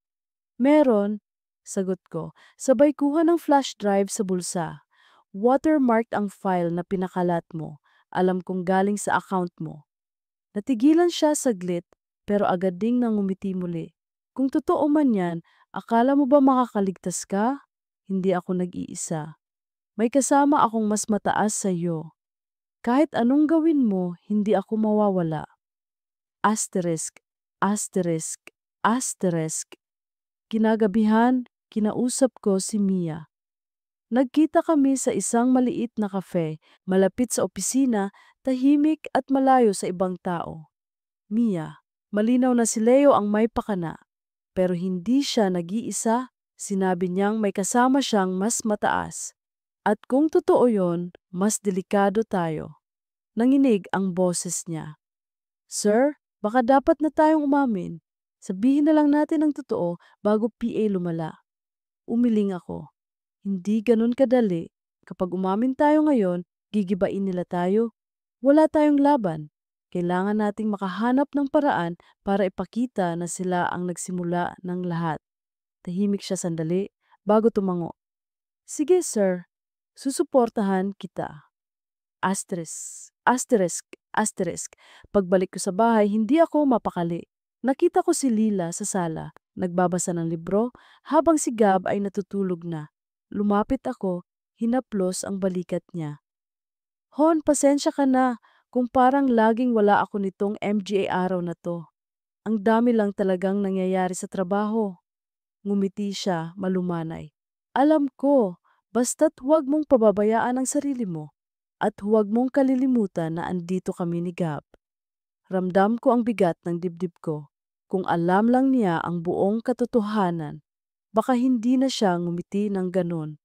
Meron, sagot ko, sabay kuha ng flash drive sa bulsa. Watermarked ang file na pinakalat mo. Alam kong galing sa account mo. Natigilan siya saglit pero agad ding nangumiti muli. Kung totoo man yan, akala mo ba makakaligtas ka? Hindi ako nag-iisa. May kasama akong mas mataas sa iyo. Kahit anong gawin mo, hindi ako mawawala. Asterisk, asterisk, asterisk. Kinagabihan, kinausap ko si Mia. Nagkita kami sa isang maliit na kafe, malapit sa opisina, tahimik at malayo sa ibang tao. Mia, malinaw na si Leo ang may pakana. Pero hindi siya nag-iisa, sinabi niyang may kasama siyang mas mataas. At kung totoo yon, mas delikado tayo. Nanginig ang boses niya. Sir, baka dapat na tayong umamin. Sabihin na lang natin ang totoo bago PA lumala. Umiling ako. Hindi ganun kadali. Kapag umamin tayo ngayon, gigibain nila tayo. Wala tayong laban. Kailangan nating makahanap ng paraan para ipakita na sila ang nagsimula ng lahat. Tahimik siya sandali bago tumango. Sige sir, susuportahan kita. Asterisk, asterisk, asterisk. Pagbalik ko sa bahay, hindi ako mapakali. Nakita ko si Lila sa sala, nagbabasa ng libro, habang si Gab ay natutulog na. Lumapit ako, hinaplos ang balikat niya. Hon, pasensya ka na kung parang laging wala ako nitong MGA araw na to. Ang dami lang talagang nangyayari sa trabaho. Ngumiti siya, malumanay. Alam ko, basta't huwag mong pababayaan ang sarili mo at huwag mong kalilimutan na andito kami ni Gab. Ramdam ko ang bigat ng dibdib ko. Kung alam lang niya ang buong katotohanan, baka hindi na siya ngumiti ng ganon.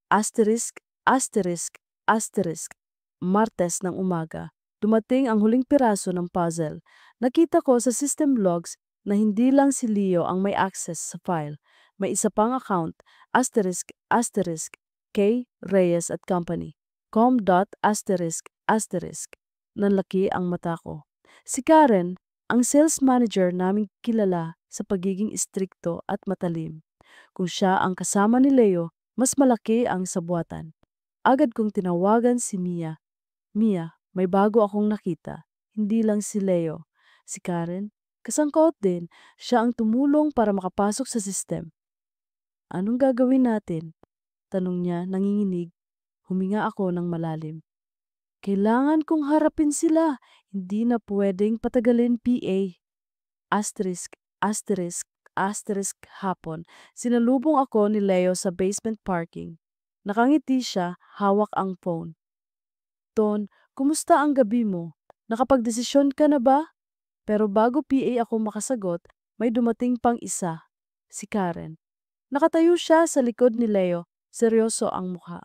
Asterisk, asterisk, asterisk. Martes ng umaga, dumating ang huling piraso ng puzzle. Nakita ko sa system logs na hindi lang si Leo ang may access sa file. May isa pang account, asterisk, asterisk, K. Reyes at Company. com.asterisk, asterisk. Nanlaki ang mata ko. Si Karen, ang sales manager naming kilala sa pagiging istrikto at matalim. Kung siya ang kasama ni Leo, mas malaki ang sabuatan. Agad kong tinawagan si Mia. Mia, may bago akong nakita. Hindi lang si Leo. Si Karen, kasangkot din, siya ang tumulong para makapasok sa system. Anong gagawin natin? Tanong niya, nanginginig. Huminga ako ng malalim. Kailangan kong harapin sila. Hindi na pwedeng patagalin PA. Asterisk, asterisk, asterisk hapon. Sinalubong ako ni Leo sa basement parking. Nakangiti siya, hawak ang phone. Ton, kumusta ang gabi mo? Nakapagdesisyon ka na ba? Pero bago PA ako makasagot, may dumating pang isa, si Karen. Nakatayo siya sa likod ni Leo, seryoso ang mukha.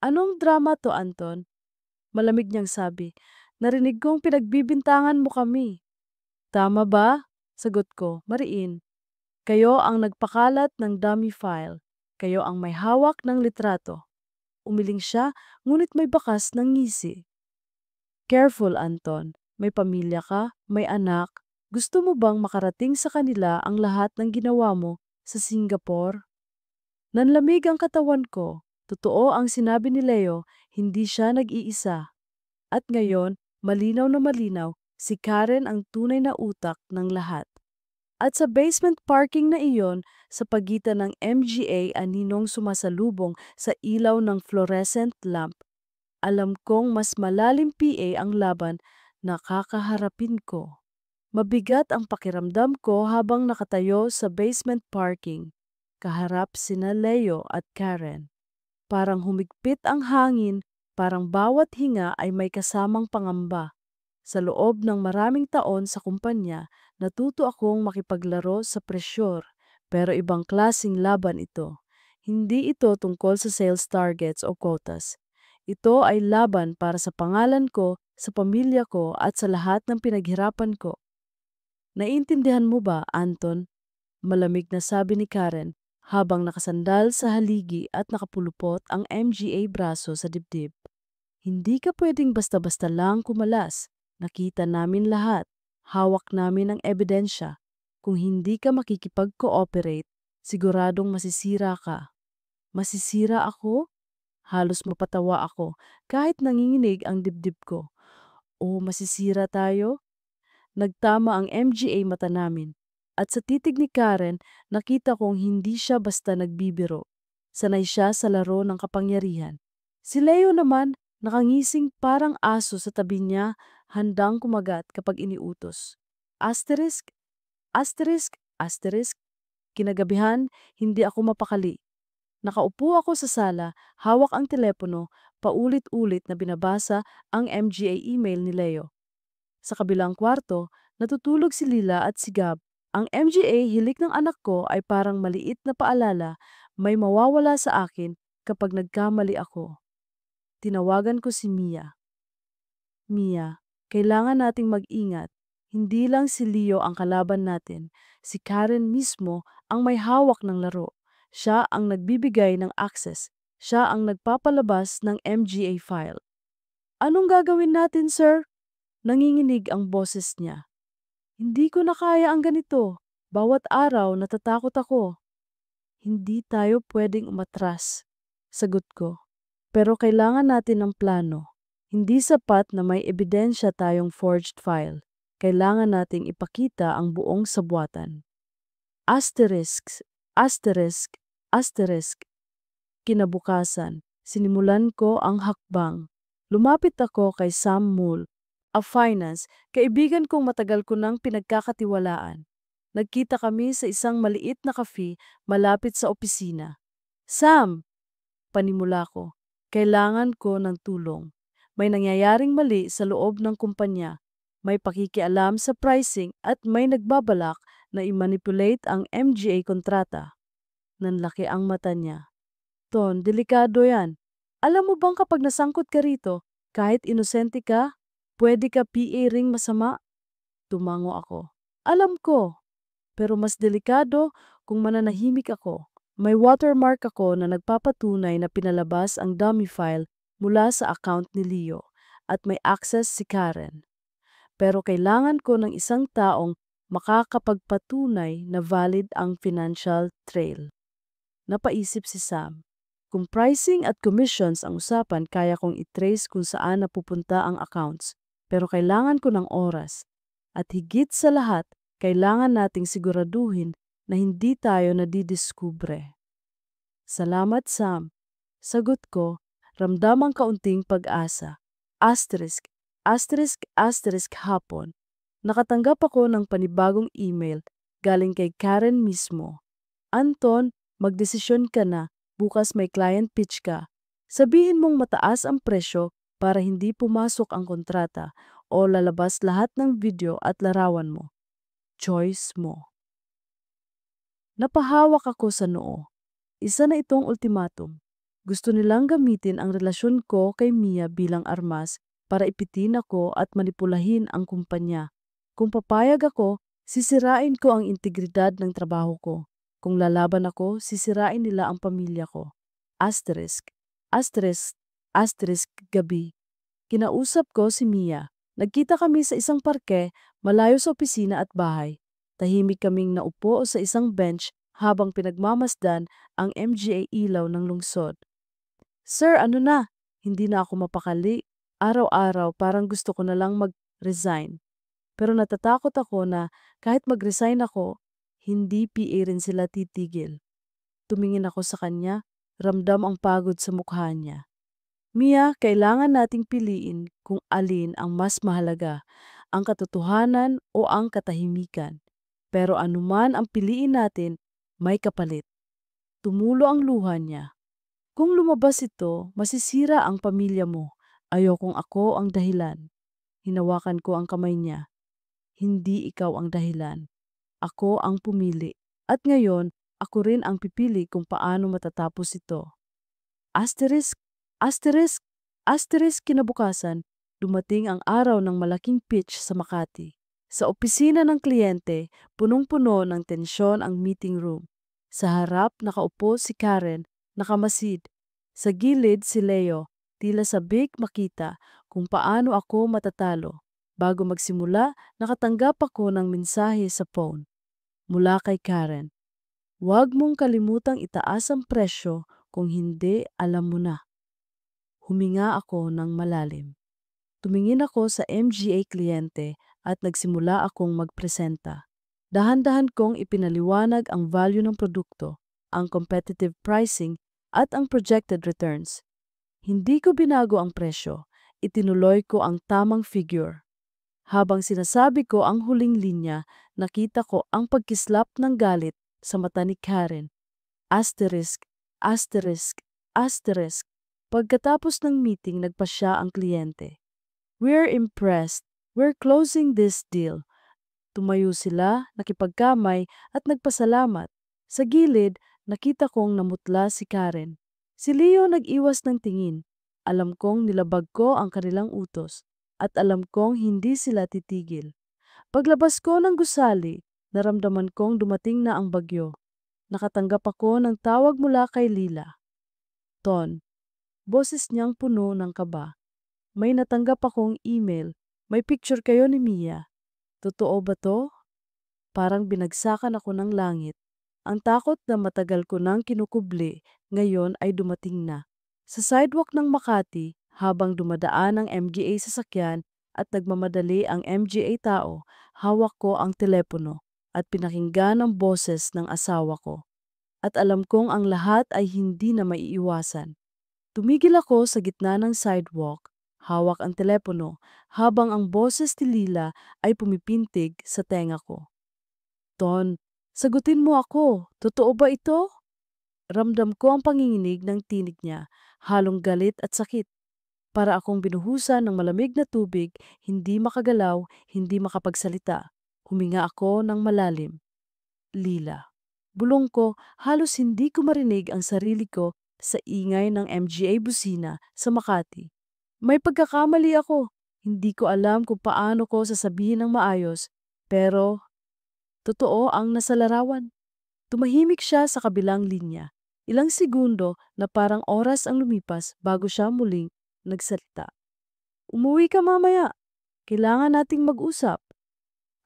Anong drama to, Anton? Malamig niyang sabi. Narinig kong pinagbibintangan mo kami. Tama ba? Sagot ko, mariin. Kayo ang nagpakalat ng dummy file. Kayo ang may hawak ng litrato. Umiling siya, ngunit may bakas ng ngisi. Careful, Anton. May pamilya ka, may anak. Gusto mo bang makarating sa kanila ang lahat ng ginawa mo sa Singapore? Nanlamig ang katawan ko. Totoo ang sinabi ni Leo, hindi siya nag-iisa. At ngayon, malinaw na malinaw, si Karen ang tunay na utak ng lahat. At sa basement parking na iyon, sa pagitan ng MGA aninong sumasalubong sa ilaw ng fluorescent lamp, alam kong mas malalim PA ang laban na kakaharapin ko. Mabigat ang pakiramdam ko habang nakatayo sa basement parking, kaharap sina Leo at Karen. Parang humigpit ang hangin, parang bawat hinga ay may kasamang pangamba. Sa loob ng maraming taon sa kumpanya, natuto akong makipaglaro sa presyur, pero ibang klasing laban ito. Hindi ito tungkol sa sales targets o quotas. Ito ay laban para sa pangalan ko, sa pamilya ko at sa lahat ng pinaghirapan ko. Naiintindihan mo ba, Anton? Malamig na sabi ni Karen habang nakasandal sa haligi at nakapulupot ang MGA braso sa dibdib. Hindi ka pwedeng basta-basta lang kumalas. Nakita namin lahat. Hawak namin ang ebidensya. Kung hindi ka makikipag-cooperate, siguradong masisira ka. Masisira ako? Halos mapatawa ako kahit nanginginig ang dibdib ko. O masisira tayo? Nagtama ang MGA mata namin. At sa titig ni Karen, nakita kong hindi siya basta nagbibiro. Sanay siya sa laro ng kapangyarihan. Si Leo naman, nakangising parang aso sa tabi niya, handang kumagat kapag iniutos. Asterisk, asterisk, asterisk. Kinagabihan, hindi ako mapakali. Nakaupo ako sa sala, hawak ang telepono, paulit-ulit na binabasa ang MGA email ni Leo. Sa kabilang kwarto, natutulog si Lila at si Gab. Ang MGA hilik ng anak ko ay parang maliit na paalala, may mawawala sa akin kapag nagkamali ako. Tinawagan ko si Mia. Mia, kailangan nating mag-ingat. Hindi lang si Leo ang kalaban natin, si Karen mismo ang may hawak ng laro. Siya ang nagbibigay ng access. Siya ang nagpapalabas ng MGA file. Anong gagawin natin, sir? Nanginginig ang boses niya. Hindi ko na kaya ang ganito. Bawat araw natatakot ako. Hindi tayo pwedeng umatras. Sagot ko. Pero kailangan natin ng plano. Hindi sapat na may ebidensya tayong forged file. Kailangan nating ipakita ang buong sabwatan. Asterisk, asterisk, asterisk. Kinabukasan, sinimulan ko ang hakbang. Lumapit ako kay Sam Mool, a finance, kaibigan kong matagal ko nang pinagkakatiwalaan. Nagkita kami sa isang maliit na cafe malapit sa opisina. Sam, panimula ko, kailangan ko ng tulong. May nangyayaring mali sa loob ng kumpanya. May pakikialam sa pricing at may nagbabalak na i-manipulate ang MGA kontrata. Nanlaki ang mata niya. Ton, delikado yan. Alam mo bang kapag nasangkot ka rito, kahit inosente ka, pwede ka PA ring masama? Tumango ako. Alam ko, pero mas delikado kung mananahimik ako. May watermark ako na nagpapatunay na pinalabas ang dummy file mula sa account ni Leo at may access si Karen. Pero kailangan ko ng isang taong makakapagpatunay na valid ang financial trail. Napaisip si Sam. Kung pricing at commissions ang usapan, kaya kong i-trace kung saan napupunta ang accounts. Pero kailangan ko ng oras. At higit sa lahat, kailangan nating siguraduhin na hindi tayo nadidiskubre. Salamat, Sam. Sagot ko, ramdam ang kaunting pag-asa. Asterisk, asterisk, asterisk hapon. Nakatanggap ako ng panibagong email galing kay Karen mismo. Anton, magdesisyon ka na. Bukas may client pitch ka. Sabihin mong mataas ang presyo para hindi pumasok ang kontrata o lalabas lahat ng video at larawan mo. Choice mo. Napahawak ako sa noo. Isa na itong ultimatum. Gusto nilang gamitin ang relasyon ko kay Mia bilang armas para ipitin ako at manipulahin ang kumpanya. Kung papayag ako, sisirain ko ang integridad ng trabaho ko. Kung lalaban ako, sisirain nila ang pamilya ko. Asterisk, asterisk, asterisk gabi. Kinausap ko si Mia. Nagkita kami sa isang parke, malayo sa opisina at bahay. Tahimik kaming naupo sa isang bench habang pinagmamasdan ang MGA ilaw ng lungsod. Sir, ano na? Hindi na ako mapakali. Araw-araw parang gusto ko na lang mag-resign. Pero natatakot ako na kahit mag-resign ako, hindi PA rin sila titigil. Tumingin ako sa kanya, ramdam ang pagod sa mukha niya. Mia, kailangan nating piliin kung alin ang mas mahalaga, ang katotohanan o ang katahimikan. Pero anuman ang piliin natin, may kapalit. Tumulo ang luha niya. Kung lumabas ito, masisira ang pamilya mo. Ayokong ako ang dahilan. Hinawakan ko ang kamay niya. Hindi ikaw ang dahilan. Ako ang pumili. At ngayon, ako rin ang pipili kung paano matatapos ito. Asterisk, asterisk, asterisk kinabukasan, dumating ang araw ng malaking pitch sa Makati. Sa opisina ng kliyente, punong-puno ng tensyon ang meeting room. Sa harap nakaupo si Karen, nakamasid. Sa gilid si Leo, tila sabik makita kung paano ako matatalo. Bago magsimula, nakatanggap ako ng mensahe sa phone. Mula kay Karen, "Huwag mong kalimutang itaas ang presyo kung hindi alam mo na." Huminga ako ng malalim. Tumingin ako sa MGA kliyente at nagsimula akong magpresenta. Dahan-dahan kong ipinaliwanag ang value ng produkto, ang competitive pricing at ang projected returns. Hindi ko binago ang presyo, itinuloy ko ang tamang figure. Habang sinasabi ko ang huling linya, nakita ko ang pagkislap ng galit sa mata ni Karen. Asterisk, asterisk, asterisk. Pagkatapos ng meeting, nagpasya ang kliyente. "We're impressed. We're closing this deal." Tumayo sila, nakipagkamay at nagpasalamat. Sa gilid, nakita kong namutla si Karen. Si Leo nag-iwas ng tingin. Alam kong nilabag ko ang kanilang utos at alam kong hindi sila titigil. Paglabas ko ng gusali, naramdaman kong dumating na ang bagyo. Nakatanggap ako ng tawag mula kay Lila. "Ton." Boses niyang puno ng kaba. "May natanggap akong email. May picture kayo ni Mia. Totoo ba to?" Parang binagsakan ako ng langit. Ang takot na matagal ko nang kinukubli, ngayon ay dumating na. Sa sidewalk ng Makati, habang dumadaan ang MGA sasakyan at nagmamadali ang MGA tao, hawak ko ang telepono at pinakinggan ang boses ng asawa ko. At alam kong ang lahat ay hindi na maiiwasan. Tumigil ako sa gitna ng sidewalk, hawak ang telepono, habang ang boses ni Lila ay pumipintig sa tenga ko. "Ton, sagutin mo ako. Totoo ba ito?" Ramdam ko ang panginginig ng tinig niya, halong galit at sakit. Para akong binuhusan ng malamig na tubig, hindi makagalaw, hindi makapagsalita. Huminga ako ng malalim. "Lila." Bulong ko, halos hindi ko marinig ang sarili ko sa ingay ng MGA busina sa Makati. May pagkakamali ako. Hindi ko alam kung paano ko sasabihin ng maayos, pero totoo ang nasa larawan. Tumahimik siya sa kabilang linya. Ilang segundo na parang oras ang lumipas bago siya muling nagsalita. "Umuwi ka mamaya. Kailangan nating mag-usap."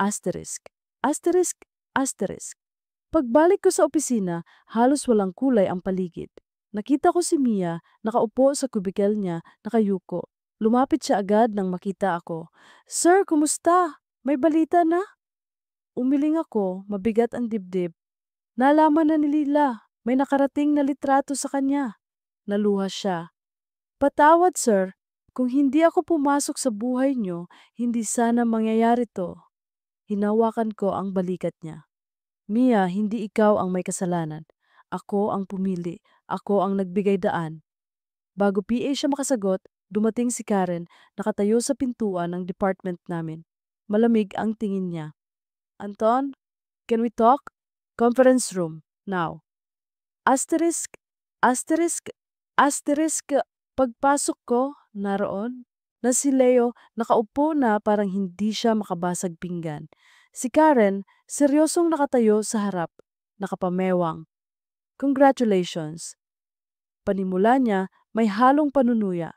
Asterisk, asterisk, asterisk. Pagbalik ko sa opisina, halos walang kulay ang paligid. Nakita ko si Mia, nakaupo sa kubikel niya, nakayuko. Lumapit siya agad nang makita ako. "Sir, kumusta? May balita na?" Umiling ako, mabigat ang dibdib. Nalaman na ni Lila, may nakarating na litrato sa kanya. Naluha siya. "Patawad, sir. Kung hindi ako pumasok sa buhay niyo, hindi sana mangyayari to." Hinawakan ko ang balikat niya. "Mia, hindi ikaw ang may kasalanan. Ako ang pumili. Ako ang nagbigay daan." Bago PA siya makasagot, dumating si Karen, nakatayo sa pintuan ng department namin. Malamig ang tingin niya. "Anton, can we talk?" Conference room, now. Asterisk, asterisk, asterisk, pagpasok ko, naroon, na si Leo nakaupo na parang hindi siya makabasag pinggan. Si Karen, seryosong nakatayo sa harap, nakapamewang. Congratulations. Panimula niya, may halong panunuya.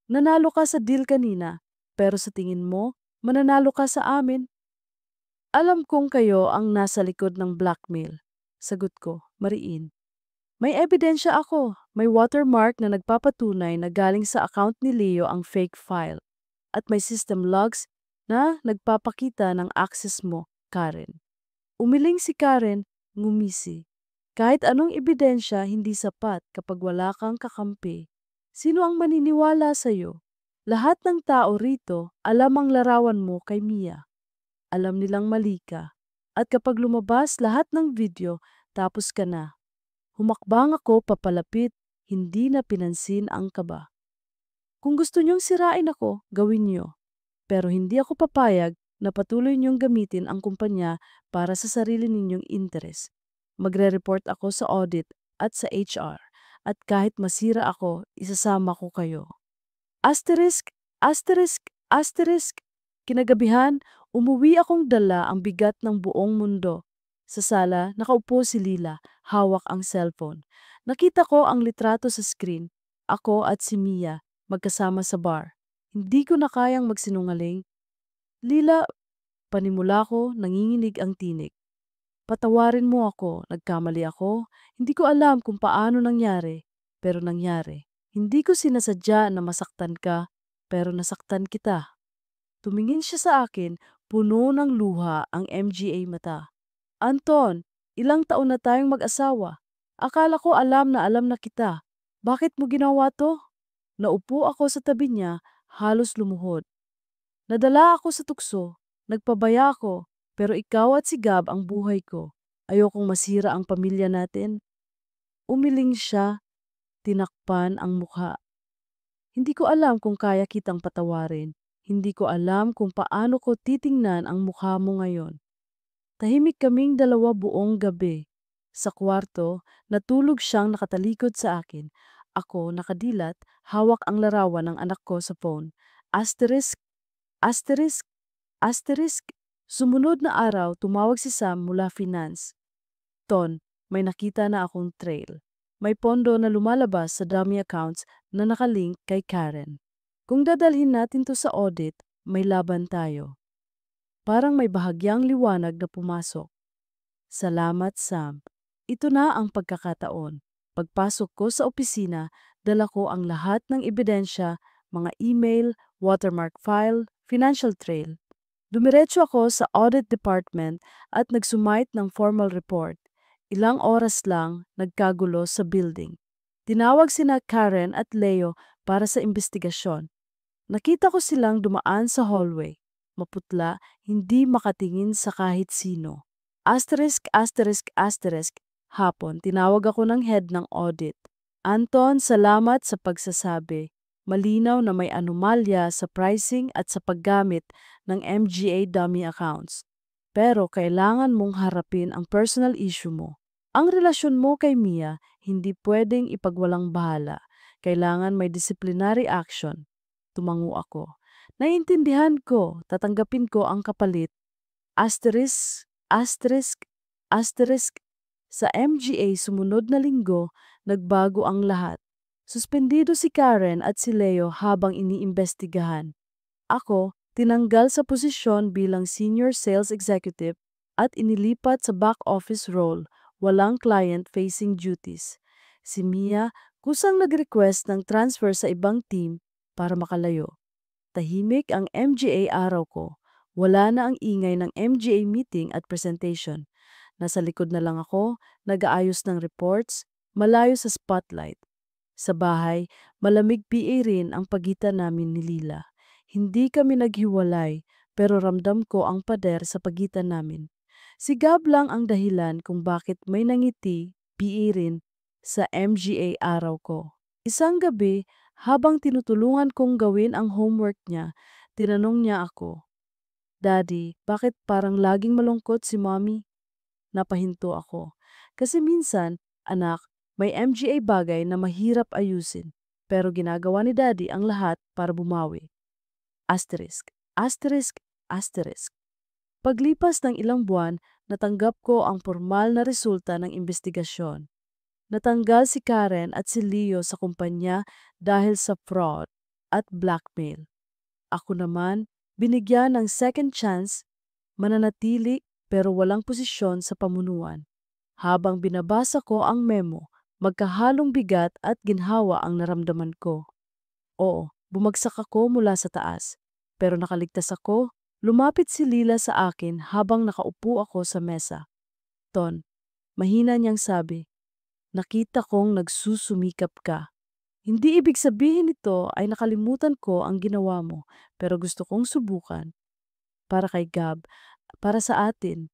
Nanalo ka sa deal kanina, pero sa tingin mo, mananalo ka sa amin. Alam kong kayo ang nasa likod ng blackmail. Sagot ko, mariin. May ebidensya ako. May watermark na nagpapatunay na galing sa account ni Leo ang fake file. At may system logs na nagpapakita ng access mo, Karen. Umiling si Karen, ngumisi. Kahit anong ebidensya hindi sapat kapag wala kang kakampi. Sino ang maniniwala sa'yo? Lahat ng tao rito alam ang larawan mo kay Mia. Alam nilang mali ka. At kapag lumabas lahat ng video, tapos ka na. Humakbang ako papalapit, hindi na pinansin ang kaba. Kung gusto niyong sirain ako, gawin niyo. Pero hindi ako papayag na patuloy niyong gamitin ang kumpanya para sa sarili ninyong interes. Magre-report ako sa audit at sa HR. At kahit masira ako, isasama ko kayo. Asterisk, asterisk, asterisk. Kinagabihan, umuwi akong dala ang bigat ng buong mundo. Sa sala, nakaupo si Lila, hawak ang cellphone. Nakita ko ang litrato sa screen. Ako at si Mia, magkasama sa bar. Hindi ko na kayang magsinungaling. Lila, panimula ko, nanginginig ang tinig. Patawarin mo ako, nagkamali ako. Hindi ko alam kung paano nangyari, pero nangyari. Hindi ko sinasadya na masaktan ka, pero nasaktan kita. Tumingin siya sa akin, puno ng luha ang MGA mata. Anton, ilang taon na tayong mag-asawa. Akala ko alam na kita. Bakit mo ginawa to? Naupo ako sa tabi niya, halos lumuhod. Nadala ako sa tukso, nagpabaya ako, pero ikaw at si Gab ang buhay ko. Ayokong masira ang pamilya natin. Umiling siya, tinakpan ang mukha. Hindi ko alam kung kaya kitang patawarin. Hindi ko alam kung paano ko titingnan ang mukha mo ngayon. Tahimik kaming dalawa buong gabi. Sa kwarto, natulog siyang nakatalikod sa akin. Ako, nakadilat, hawak ang larawan ng anak ko sa phone. Asterisk, asterisk, asterisk. Sumunod na araw, tumawag si Sam mula finance. Ton, may nakita na akong trail. May pondo na lumalabas sa dummy accounts na nakalink kay Karen. Kung dadalhin natin to sa audit, may laban tayo. Parang may bahagyang liwanag na pumasok. Salamat, Sam. Ito na ang pagkakataon. Pagpasok ko sa opisina, dala ko ang lahat ng ebidensya, mga email, watermark file, financial trail. Dumiretso ako sa audit department at nagsumite ng formal report. Ilang oras lang, nagkagulo sa building. Tinawag sina Karen at Leo para sa investigasyon. Nakita ko silang dumaan sa hallway. Maputla, hindi makatingin sa kahit sino. Asterisk, asterisk, asterisk. Hapon, tinawag ako ng head ng audit. Anton, salamat sa pagsasabi. Malinaw na may anomalya sa pricing at sa paggamit ng MGA dummy accounts. Pero kailangan mong harapin ang personal issue mo. Ang relasyon mo kay Mia, hindi pwedeng ipagwalang bahala. Kailangan may disciplinary action. Tumango ako. Naiintindihan ko, tatanggapin ko ang kapalit. Asterisk, asterisk, asterisk. Sa MGA sumunod na linggo, nagbago ang lahat. Suspendido si Karen at si Leo habang iniimbestigahan. Ako, tinanggal sa posisyon bilang senior sales executive at inilipat sa back office role, walang client-facing duties. Si Mia, kusang nag-request ng transfer sa ibang team para makalayo. Tahimik ang MGA araw ko. Wala na ang ingay ng MGA meeting at presentation. Nasa likod na lang ako, nag-aayos ng reports, malayo sa spotlight. Sa bahay, malamig PA rin ang pagitan namin ni Lila. Hindi kami naghiwalay, pero ramdam ko ang pader sa pagitan namin. Si Gab lang ang dahilan kung bakit may nangiti, PA rin, sa MGA araw ko. Isang gabi, habang tinutulungan kong gawin ang homework niya, tinanong niya ako, Daddy, bakit parang laging malungkot si Mommy? Napahinto ako. Kasi minsan, anak, may MGA bagay na mahirap ayusin. Pero ginagawa ni Daddy ang lahat para bumawi. Asterisk, asterisk, asterisk. Paglipas ng ilang buwan, natanggap ko ang formal na resulta ng investigasyon. Natanggal si Karen at si Leo sa kumpanya dahil sa fraud at blackmail. Ako naman, binigyan ng second chance, mananatili pero walang posisyon sa pamunuan. Habang binabasa ko ang memo, magkahalong bigat at ginhawa ang naramdaman ko. Oo, bumagsak ako mula sa taas. Pero nakaligtas ako, lumapit si Lila sa akin habang nakaupo ako sa mesa. Ton, mahina niyang sabi, nakita kong nagsusumikap ka. Hindi ibig sabihin nito ay nakalimutan ko ang ginawa mo, pero gusto kong subukan. Para kay Gab, para sa atin.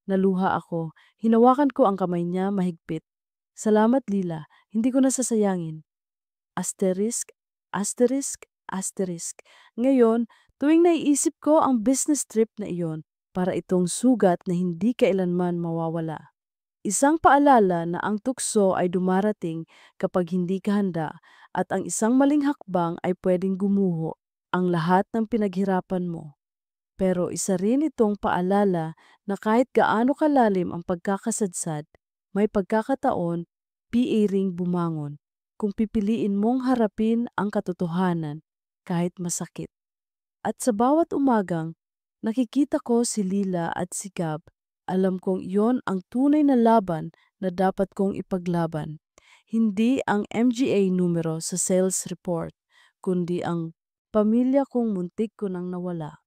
Naluha ako, hinawakan ko ang kamay niya mahigpit. Salamat Lila, hindi ko nasasayangin. Asterisk, asterisk, asterisk. Ngayon, tuwing naiisip ko ang business trip na iyon, para itong sugat na hindi kailanman mawawala. Isang paalala na ang tukso ay dumarating kapag hindi ka handa at ang isang maling hakbang ay pwedeng gumuho ang lahat ng pinaghirapan mo. Pero isa rin itong paalala na kahit gaano kalalim ang pagkakasadsad, may pagkakataon, piiring bumangon kung pipiliin mong harapin ang katotohanan kahit masakit. At sa bawat umagang, nakikita ko si Lila at si Gab. Alam kong iyon ang tunay na laban na dapat kong ipaglaban. Hindi ang MGA numero sa sales report, kundi ang pamilya kong muntik ko nang nawala.